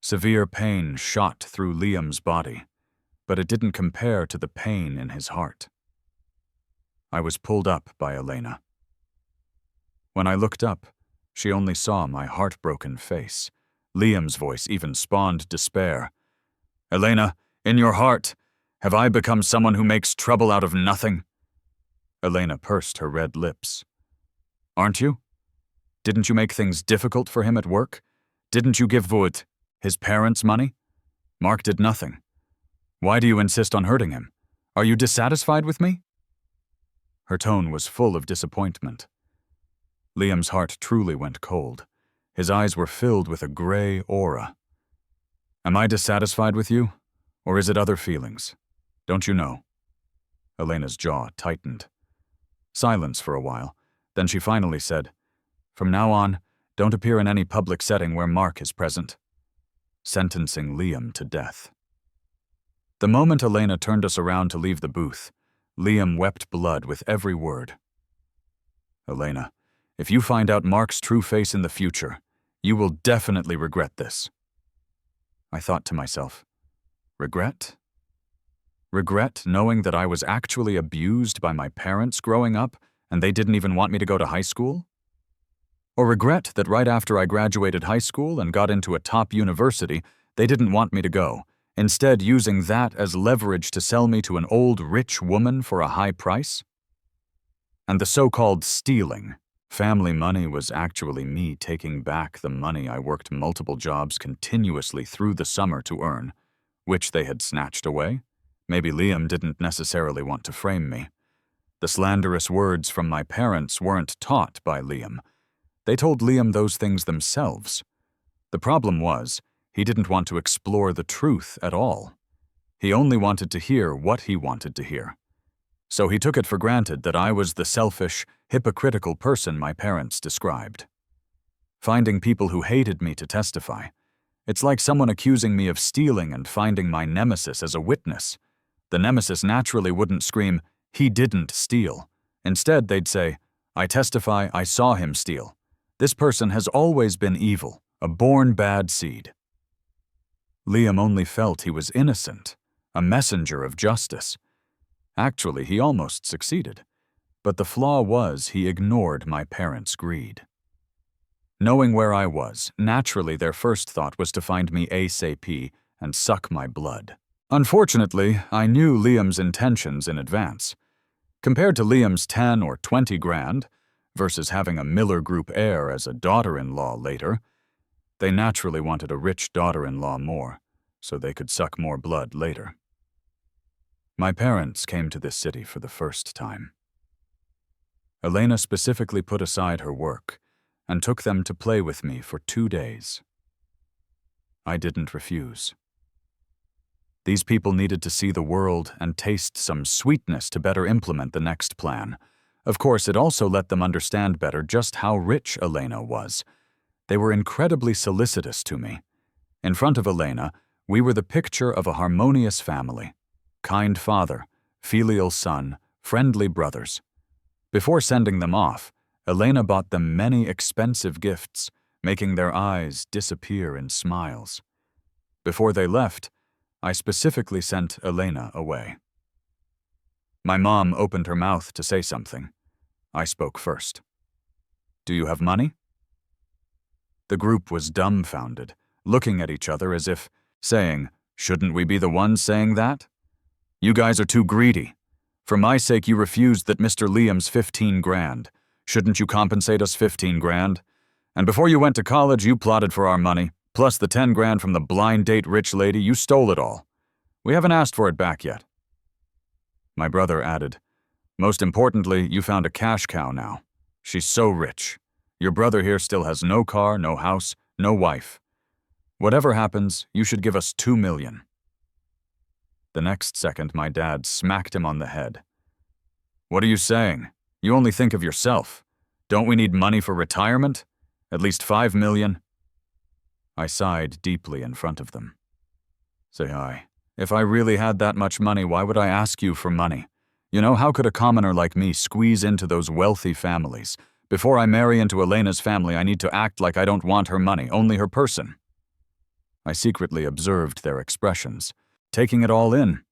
Severe pain shot through Liam's body, but it didn't compare to the pain in his heart. I was pulled up by Elena. When I looked up, she only saw my heartbroken face. Liam's voice even spawned despair. "Elena, in your heart, have I become someone who makes trouble out of nothing?" Elena pursed her red lips. "Aren't you? Didn't you make things difficult for him at work? Didn't you give Wood his parents' money? Mark did nothing. Why do you insist on hurting him? Are you dissatisfied with me?" Her tone was full of disappointment. Liam's heart truly went cold. His eyes were filled with a gray aura. "Am I dissatisfied with you? Or is it other feelings? Don't you know?" Elena's jaw tightened. Silence for a while. Then she finally said, "From now on, don't appear in any public setting where Mark is present," sentencing Liam to death. The moment Elena turned us around to leave the booth, Liam wept blood with every word. "Elena, if you find out Mark's true face in the future, you will definitely regret this." I thought to myself, regret? Regret knowing that I was actually abused by my parents growing up and they didn't even want me to go to high school? Or regret that right after I graduated high school and got into a top university, they didn't want me to go, instead using that as leverage to sell me to an old rich woman for a high price? And the so-called stealing, family money, was actually me taking back the money I worked multiple jobs continuously through the summer to earn, which they had snatched away. Maybe Liam didn't necessarily want to frame me. The slanderous words from my parents weren't taught by Liam. They told Liam those things themselves. The problem was, he didn't want to explore the truth at all. He only wanted to hear what he wanted to hear. So he took it for granted that I was the selfish, hypocritical person my parents described. finding people who hated me to testify. It's like someone accusing me of stealing and finding my nemesis as a witness. The nemesis naturally wouldn't scream, "He didn't steal." Instead, they'd say, "I testify I saw him steal. This person has always been evil, a born bad seed." Liam only felt he was innocent, a messenger of justice. Actually, he almost succeeded. But the flaw was he ignored my parents' greed. Knowing where I was, naturally their first thought was to find me ASAP and suck my blood. Unfortunately, I knew Liam's intentions in advance. Compared to Liam's 10 or 20 grand, versus having a Miller Group heir as a daughter-in-law later, they naturally wanted a rich daughter-in-law more, so they could suck more blood later. My parents came to this city for the first time. Elena specifically put aside her work and took them to play with me for 2 days. I didn't refuse. These people needed to see the world and taste some sweetness to better implement the next plan. Of course, it also let them understand better just how rich Elena was. They were incredibly solicitous to me. In front of Elena, we were the picture of a harmonious family. Kind father, filial son, friendly brothers. Before sending them off, Elena bought them many expensive gifts, making their eyes disappear in smiles. Before they left, I specifically sent Elena away. My mom opened her mouth to say something. I spoke first. "Do you have money?" The group was dumbfounded, looking at each other as if saying, "Shouldn't we be the ones saying that? You guys are too greedy. For my sake, you refused that Mr. Liam's 15 grand. Shouldn't you compensate us 15 grand? And before you went to college, you plotted for our money, plus the 10 grand from the blind date rich lady. You stole it all. We haven't asked for it back yet." My brother added, "Most importantly, you found a cash cow now. She's so rich. Your brother here still has no car, no house, no wife. Whatever happens, you should give us 2 million. The next second, my dad smacked him on the head. "What are you saying? You only think of yourself. Don't we need money for retirement? At least 5 million? I sighed deeply in front of them. Say hi. If I really had that much money, why would I ask you for money? You know, how could a commoner like me squeeze into those wealthy families? Before I marry into Elena's family, I need to act like I don't want her money, only her person." I secretly observed their expressions, taking it all in.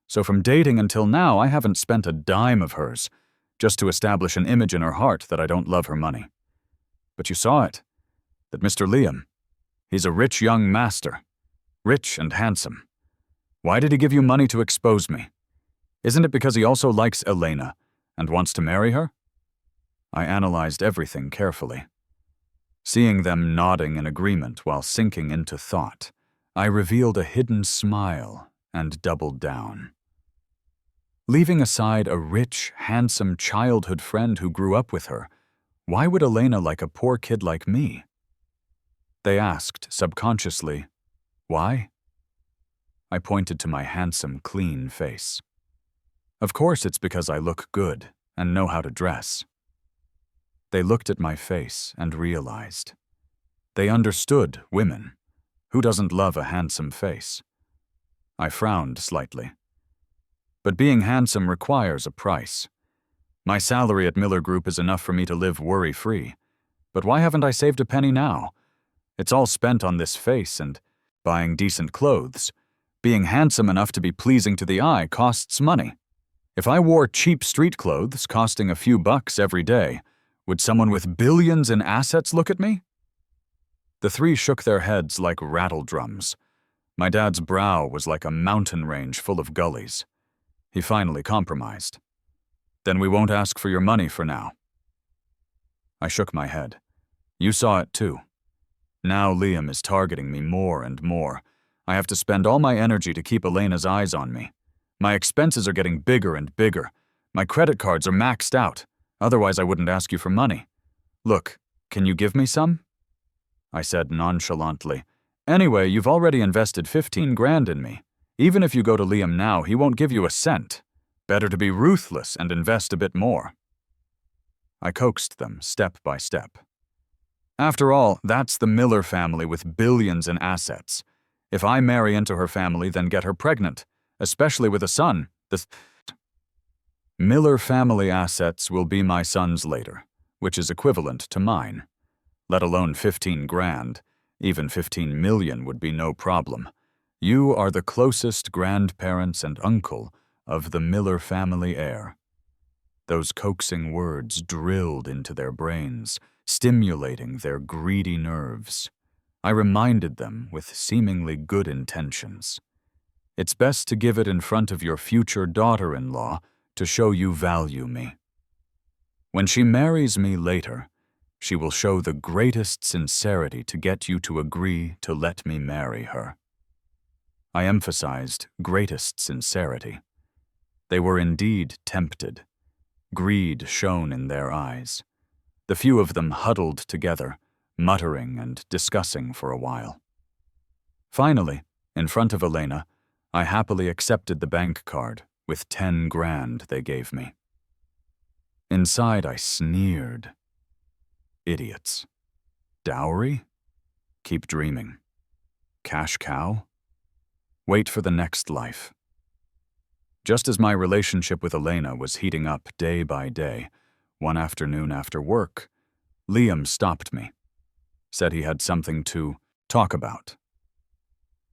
So from dating until now, I haven't spent a dime of hers, just to establish an image in her heart that I don't love her money. But you saw it. That Mr. Liam, he's a rich young master. Rich and handsome. Why did he give you money to expose me? Isn't it because he also likes Elena and wants to marry her? I analyzed everything carefully. Seeing them nodding in agreement while sinking into thought, I revealed a hidden smile and doubled down. Leaving aside a rich, handsome childhood friend who grew up with her, why would Elena like a poor kid like me? They asked, subconsciously, why? I pointed to my handsome, clean face. Of course it's because I look good and know how to dress. They looked at my face and realized. They understood women. Who doesn't love a handsome face? I frowned slightly. But being handsome requires a price. My salary at Miller Group is enough for me to live worry-free. But why haven't I saved a penny now? It's all spent on this face and buying decent clothes. Being handsome enough to be pleasing to the eye costs money. If I wore cheap street clothes costing a few bucks every day, would someone with billions in assets look at me? The three shook their heads like rattle drums. My dad's brow was like a mountain range full of gullies. He finally compromised. Then we won't ask for your money for now. I shook my head. You saw it too. Now Liam is targeting me more and more. I have to spend all my energy to keep Elena's eyes on me. My expenses are getting bigger and bigger. My credit cards are maxed out. Otherwise I wouldn't ask you for money. Look, can you give me some? I said nonchalantly. Anyway, you've already invested 15 grand in me. Even if you go to Liam now, he won't give you a cent. Better to be ruthless and invest a bit more. I coaxed them step by step. After all, that's the Miller family with billions in assets. If I marry into her family, then get her pregnant, especially with a son, the Miller family assets will be my son's later, which is equivalent to mine. Let alone 15 grand. Even 15 million would be no problem. You are the closest grandparents and uncle of the Miller family heir. Those coaxing words drilled into their brains, stimulating their greedy nerves. I reminded them with seemingly good intentions. It's best to give it in front of your future daughter-in-law to show you value me. When she marries me later, she will show the greatest sincerity to get you to agree to let me marry her. I emphasized greatest sincerity. They were indeed tempted. Greed shone in their eyes. The few of them huddled together, muttering and discussing for a while. Finally, in front of Elena, I happily accepted the bank card with 10 grand they gave me. Inside I sneered. Idiots. Dowry? Keep dreaming. Cash cow? Wait for the next life. Just as my relationship with Elena was heating up day by day, one afternoon after work, Liam stopped me, said he had something to talk about.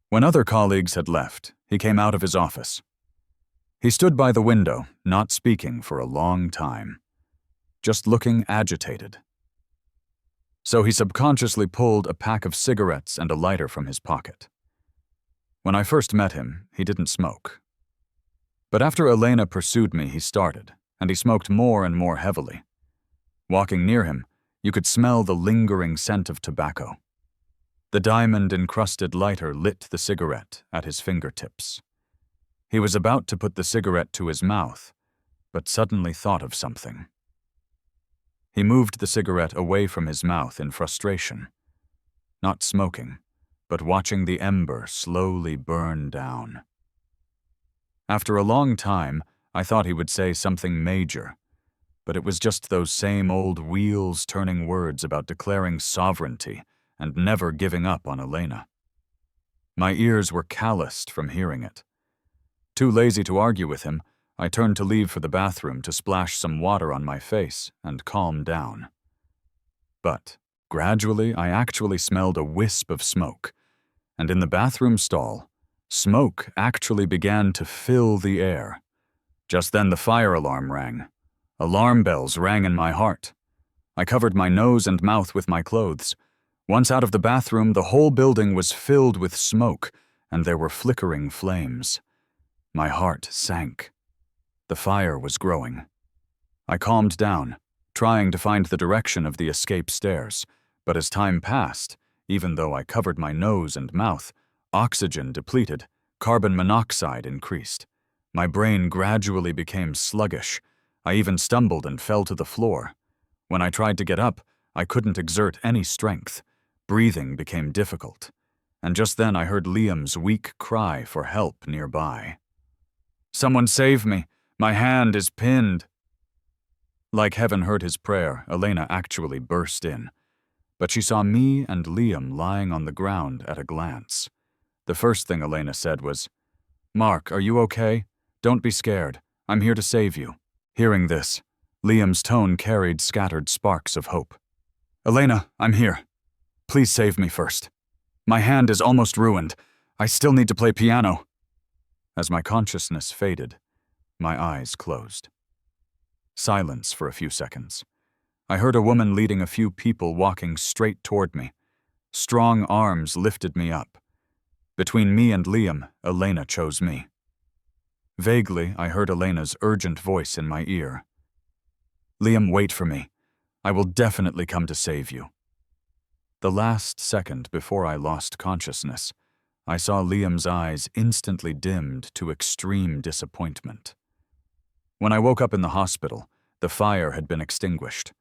When other colleagues had left, he came out of his office. He stood by the window, not speaking for a long time, just looking agitated. So he subconsciously pulled a pack of cigarettes and a lighter from his pocket. When I first met him, he didn't smoke. But after Elena pursued me, he started, and he smoked more and more heavily. Walking near him, you could smell the lingering scent of tobacco. The diamond-encrusted lighter lit the cigarette at his fingertips. He was about to put the cigarette to his mouth, but suddenly thought of something. He moved the cigarette away from his mouth in frustration, not smoking, but watching the ember slowly burn down. After a long time, I thought he would say something major, but it was just those same old wheels-turning words about declaring sovereignty and never giving up on Elena. My ears were calloused from hearing it. Too lazy to argue with him, I turned to leave for the bathroom to splash some water on my face and calm down. But gradually, I actually smelled a wisp of smoke, and in the bathroom stall, smoke actually began to fill the air. Just then the fire alarm rang. Alarm bells rang in my heart. I covered my nose and mouth with my clothes. Once out of the bathroom, the whole building was filled with smoke, and there were flickering flames. My heart sank. The fire was growing. I calmed down, trying to find the direction of the escape stairs, but as time passed, even though I covered my nose and mouth, oxygen depleted, carbon monoxide increased. My brain gradually became sluggish. I even stumbled and fell to the floor. When I tried to get up, I couldn't exert any strength. Breathing became difficult. And just then I heard Liam's weak cry for help nearby. "Someone save me! My hand is pinned!" Like heaven heard his prayer, Elena actually burst in. But she saw me and Liam lying on the ground at a glance. The first thing Elena said was, "Mark, are you okay? Don't be scared. I'm here to save you." Hearing this, Liam's tone carried scattered sparks of hope. "Elena, I'm here. Please save me first. My hand is almost ruined. I still need to play piano." As my consciousness faded, my eyes closed. Silence for a few seconds. I heard a woman leading a few people walking straight toward me. Strong arms lifted me up. Between me and Liam, Elena chose me. Vaguely, I heard Elena's urgent voice in my ear. "Liam, wait for me. I will definitely come to save you." The last second before I lost consciousness, I saw Liam's eyes instantly dimmed to extreme disappointment. When I woke up in the hospital, the fire had been extinguished.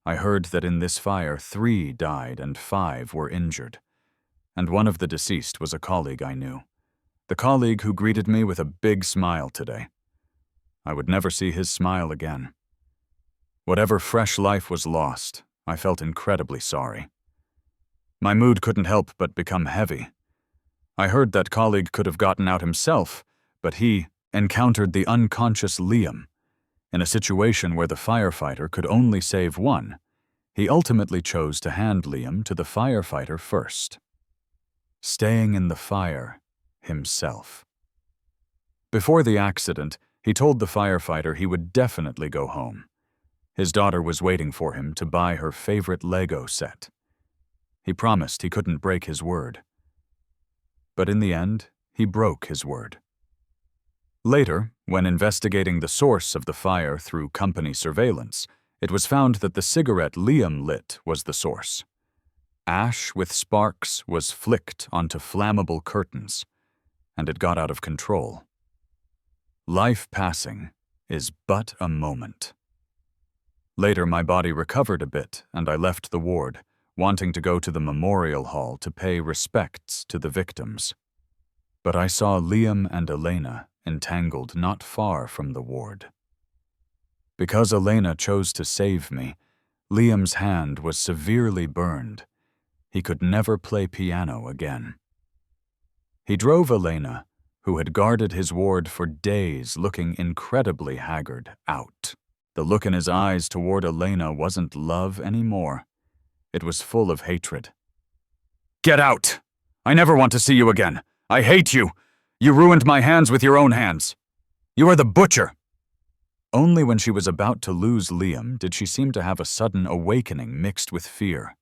I heard that in this fire 3 died and 5 were injured. And one of the deceased was a colleague I knew. The colleague who greeted me with a big smile today. I would never see his smile again. Whatever fresh life was lost, I felt incredibly sorry. My mood couldn't help but become heavy. I heard that colleague could have gotten out himself, but he encountered the unconscious Liam. In a situation where the firefighter could only save one, he ultimately chose to hand Liam to the firefighter first, staying in the fire himself. Before the accident, he told the firefighter he would definitely go home. His daughter was waiting for him to buy her favorite Lego set. He promised he couldn't break his word. But in the end, he broke his word. Later, when investigating the source of the fire through company surveillance, it was found that the cigarette Liam lit was the source. Ash with sparks was flicked onto flammable curtains, and it got out of control. Life passing is but a moment. Later, my body recovered a bit, and I left the ward, wanting to go to the memorial hall to pay respects to the victims. But I saw Liam and Elena entangled not far from the ward. Because Elena chose to save me, Liam's hand was severely burned. He could never play piano again. He drove Elena, who had guarded his ward for days looking incredibly haggard, out. The look in his eyes toward Elena wasn't love anymore. It was full of hatred. "Get out! I never want to see you again. I hate you! You ruined my hands with your own hands. You are the butcher!" Only when she was about to lose Liam did she seem to have a sudden awakening mixed with fear.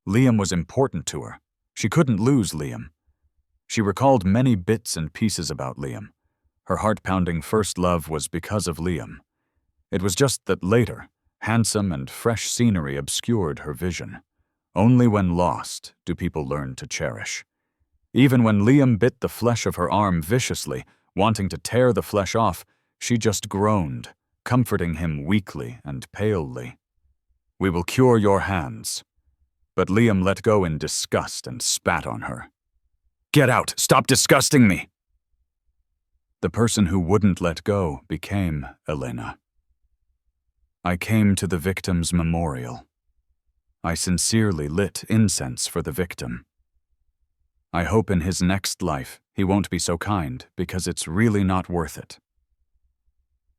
Liam was important to her. She couldn't lose Liam. She recalled many bits and pieces about Liam. Her heart-pounding first love was because of Liam. It was just that later, handsome and fresh scenery obscured her vision. Only when lost do people learn to cherish. Even when Liam bit the flesh of her arm viciously, wanting to tear the flesh off, she just groaned, comforting him weakly and palely. "We will cure your hands." But Liam let go in disgust and spat on her. "Get out! Stop disgusting me!" The person who wouldn't let go became Elena. I came to the victim's memorial. I sincerely lit incense for the victim. I hope in his next life he won't be so kind, because it's really not worth it.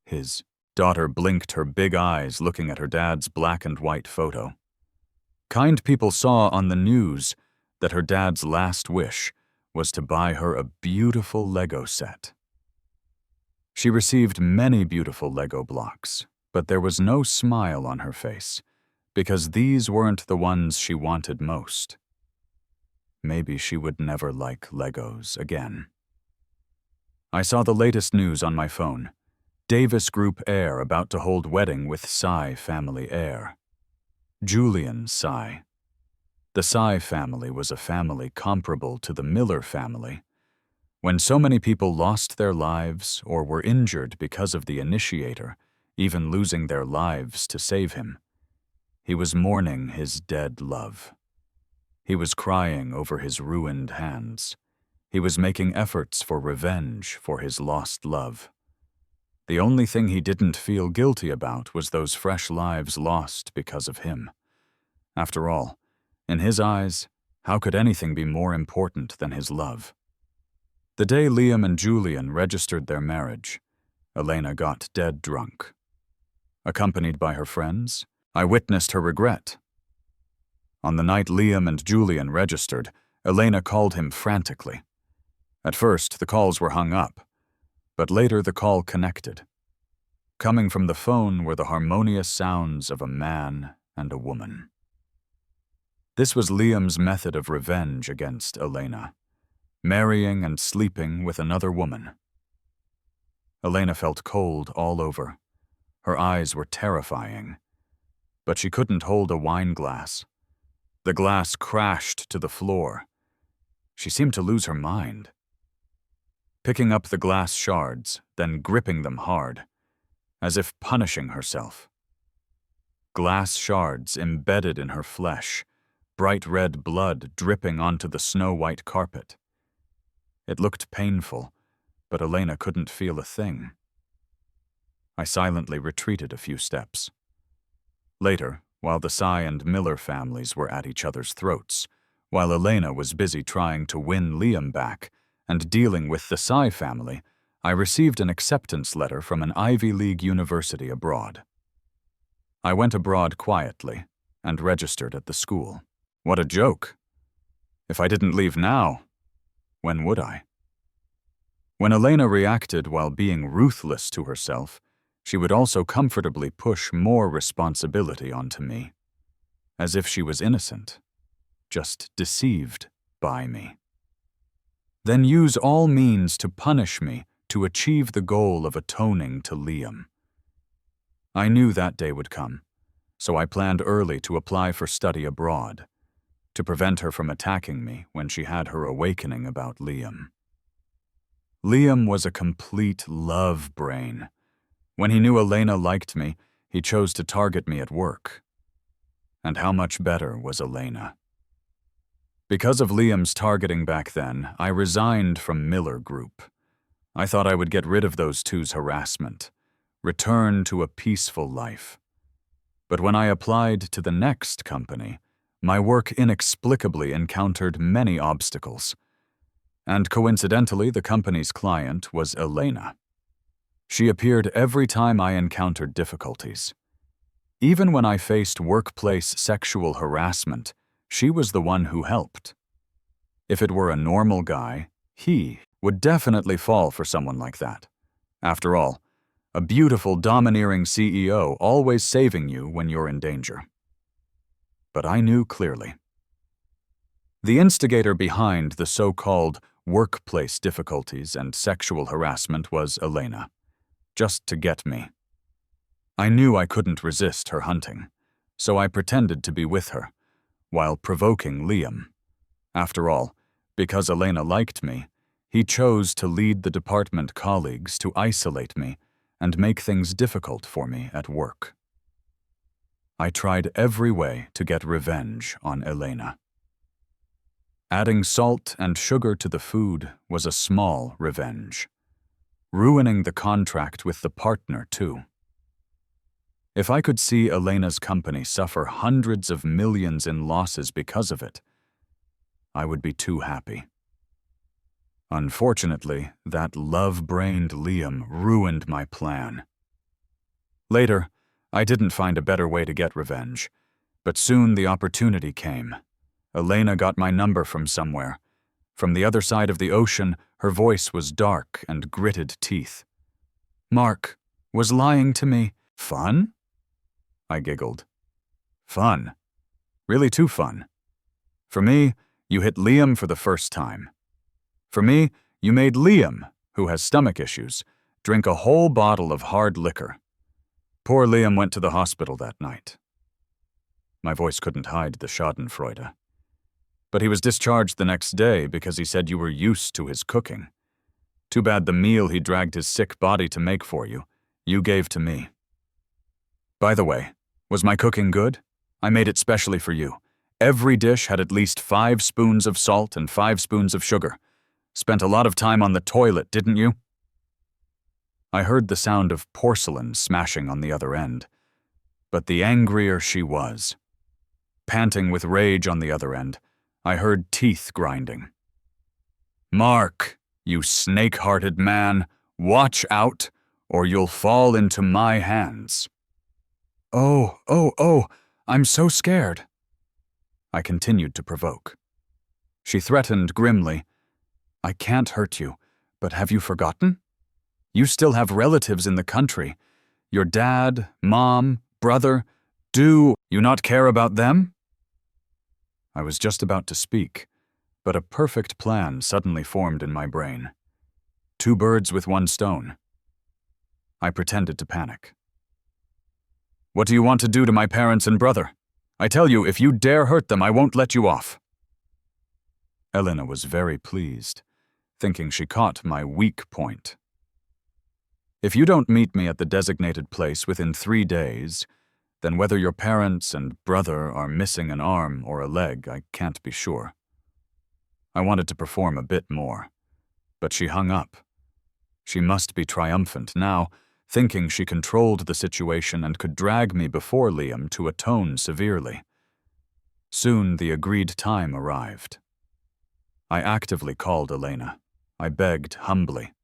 His daughter blinked her big eyes looking at her dad's black and white photo. Kind people saw on the news that her dad's last wish was to buy her a beautiful Lego set. She received many beautiful Lego blocks, but there was no smile on her face, because these weren't the ones she wanted most. Maybe she would never like Legos again. I saw the latest news on my phone. Davis Group heir about to hold wedding with Tsai family heir. Julian Tsai. The Tsai family was a family comparable to the Miller family. When so many people lost their lives or were injured because of the initiator, even losing their lives to save him, he was mourning his dead love. He was crying over his ruined hands. He was making efforts for revenge for his lost love. The only thing he didn't feel guilty about was those fresh lives lost because of him. After all, in his eyes, how could anything be more important than his love? The day Liam and Julian registered their marriage, Elena got dead drunk. Accompanied by her friends, I witnessed her regret. On the night Liam and Julian registered, Elena called him frantically. At first, the calls were hung up, but later the call connected. Coming from the phone were the harmonious sounds of a man and a woman. This was Liam's method of revenge against Elena, marrying and sleeping with another woman. Elena felt cold all over. Her eyes were terrifying, but she couldn't hold a wine glass. The glass crashed to the floor. She seemed to lose her mind. Picking up the glass shards, then gripping them hard, as if punishing herself. Glass shards embedded in her flesh, bright red blood dripping onto the snow-white carpet. It looked painful, but Elena couldn't feel a thing. I silently retreated a few steps. Later, while the Sy and Miller families were at each other's throats, while Elena was busy trying to win Liam back and dealing with the Sy family, I received an acceptance letter from an Ivy League university abroad. I went abroad quietly and registered at the school. What a joke! If I didn't leave now, when would I? When Elena reacted while being ruthless to herself, she would also comfortably push more responsibility onto me, as if she was innocent, just deceived by me. Then use all means to punish me to achieve the goal of atoning to Liam. I knew that day would come, so I planned early to apply for study abroad, to prevent her from attacking me when she had her awakening about Liam. Liam was a complete love brain. When he knew Elena liked me, he chose to target me at work. And how much better was Elena? Because of Liam's targeting back then, I resigned from Miller Group. I thought I would get rid of those two's harassment, return to a peaceful life. But when I applied to the next company, my work inexplicably encountered many obstacles. And coincidentally, the company's client was Elena. She appeared every time I encountered difficulties. Even when I faced workplace sexual harassment, she was the one who helped. If it were a normal guy, he would definitely fall for someone like that. After all, a beautiful, domineering CEO always saving you when you're in danger. But I knew clearly. The instigator behind the so-called workplace difficulties and sexual harassment was Elena, just to get me. I knew I couldn't resist her hunting, so I pretended to be with her, while provoking Liam. After all, because Elena liked me, he chose to lead the department colleagues to isolate me and make things difficult for me at work. I tried every way to get revenge on Elena. Adding salt and sugar to the food was a small revenge. Ruining the contract with the partner, too. If I could see Elena's company suffer hundreds of millions in losses because of it, I would be too happy. Unfortunately, that love-brained Liam ruined my plan. Later, I didn't find a better way to get revenge, but soon the opportunity came. Elena got my number from somewhere. From the other side of the ocean, her voice was dark and gritted teeth. Mark was lying to me. Fun? I giggled. Fun? Really too fun. For me, you hit Liam for the first time. For me, you made Liam, who has stomach issues, drink a whole bottle of hard liquor. Poor Liam went to the hospital that night. My voice couldn't hide the schadenfreude. But he was discharged the next day because he said you were used to his cooking. Too bad the meal he dragged his sick body to make for you, you gave to me. By the way, was my cooking good? I made it specially for you. Every dish had at least 5 spoons of salt and 5 spoons of sugar. Spent a lot of time on the toilet, didn't you? I heard the sound of porcelain smashing on the other end. But the angrier she was. Panting with rage on the other end, I heard teeth grinding. Mark, you snake-hearted man, watch out, or you'll fall into my hands. Oh, I'm so scared. I continued to provoke. She threatened grimly, I can't hurt you, but have you forgotten? You still have relatives in the country. Your dad, mom, brother. Do you not care about them? I was just about to speak, but a perfect plan suddenly formed in my brain. 2 birds with 1 stone. I pretended to panic. What do you want to do to my parents and brother? I tell you, if you dare hurt them, I won't let you off. Elena was very pleased, thinking she caught my weak point. If you don't meet me at the designated place within 3 days, then whether your parents and brother are missing an arm or a leg, I can't be sure. I wanted to perform a bit more, but she hung up. She must be triumphant now, thinking she controlled the situation and could drag me before Liam to atone severely. Soon the agreed time arrived. I actively called Elena. I begged humbly.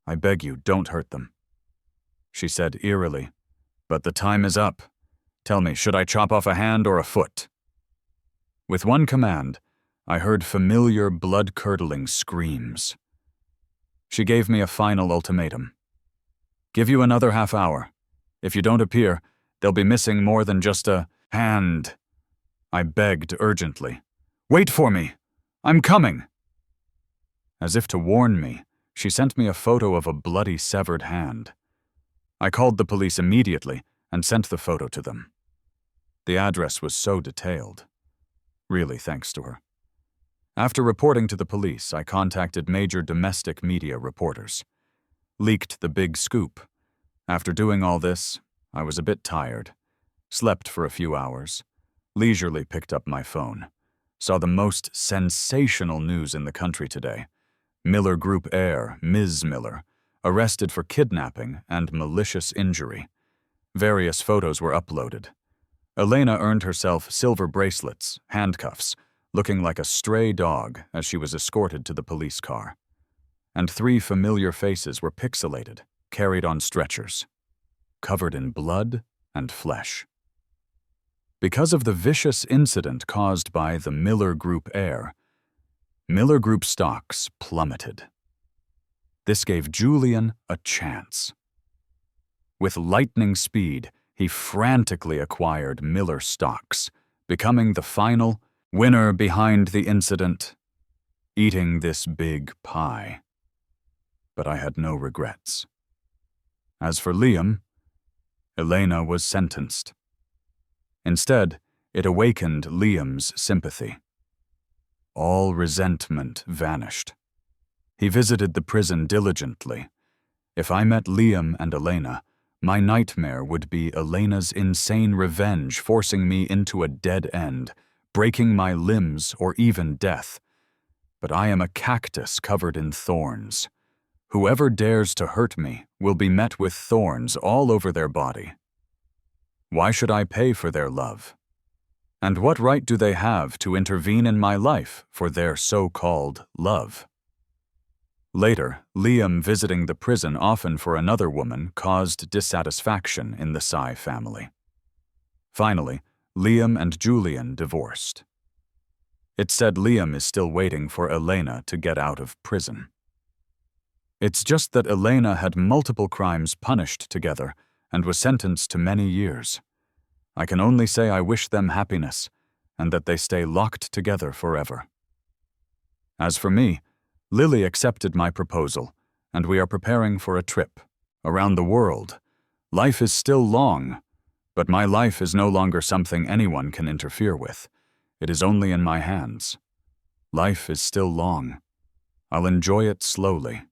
"I beg you, don't hurt them." She said eerily, "But the time is up. Tell me, should I chop off a hand or a foot?" With one command, I heard familiar blood-curdling screams. She gave me a final ultimatum. "Give you another half hour. If you don't appear, they'll be missing more than just a hand." I begged urgently. "Wait for me! I'm coming!" As if to warn me, she sent me a photo of a bloody severed hand. I called the police immediately and sent the photo to them. The address was so detailed. Really thanks to her. After reporting to the police, I contacted major domestic media reporters. Leaked the big scoop. After doing all this, I was a bit tired. Slept for a few hours. Leisurely picked up my phone. Saw the most sensational news in the country today. Miller Group heir, Ms. Miller, arrested for kidnapping and malicious injury. Various photos were uploaded. Elena earned herself silver bracelets, handcuffs, looking like a stray dog as she was escorted to the police car. And 3 familiar faces were pixelated, carried on stretchers, covered in blood and flesh. Because of the vicious incident caused by the Miller Group heir, Miller Group stocks plummeted. This gave Julian a chance. With lightning speed, he frantically acquired Miller stocks, becoming the final winner behind the incident, eating this big pie. But I had no regrets. As for Liam, Elena was sentenced. Instead, it awakened Liam's sympathy. All resentment vanished. He visited the prison diligently. If I met Liam and Elena, my nightmare would be Elena's insane revenge forcing me into a dead end, breaking my limbs or even death. But I am a cactus covered in thorns. Whoever dares to hurt me will be met with thorns all over their body. Why should I pay for their love? And what right do they have to intervene in my life for their so-called love? Later, Liam visiting the prison often for another woman caused dissatisfaction in the Tsai family. Finally, Liam and Julian divorced. It's said Liam is still waiting for Elena to get out of prison. It's just that Elena had multiple crimes punished together and was sentenced to many years. I can only say I wish them happiness and that they stay locked together forever. As for me, Lily accepted my proposal, and we are preparing for a trip around the world. Life is still long, but my life is no longer something anyone can interfere with. It is only in my hands. Life is still long. I'll enjoy it slowly.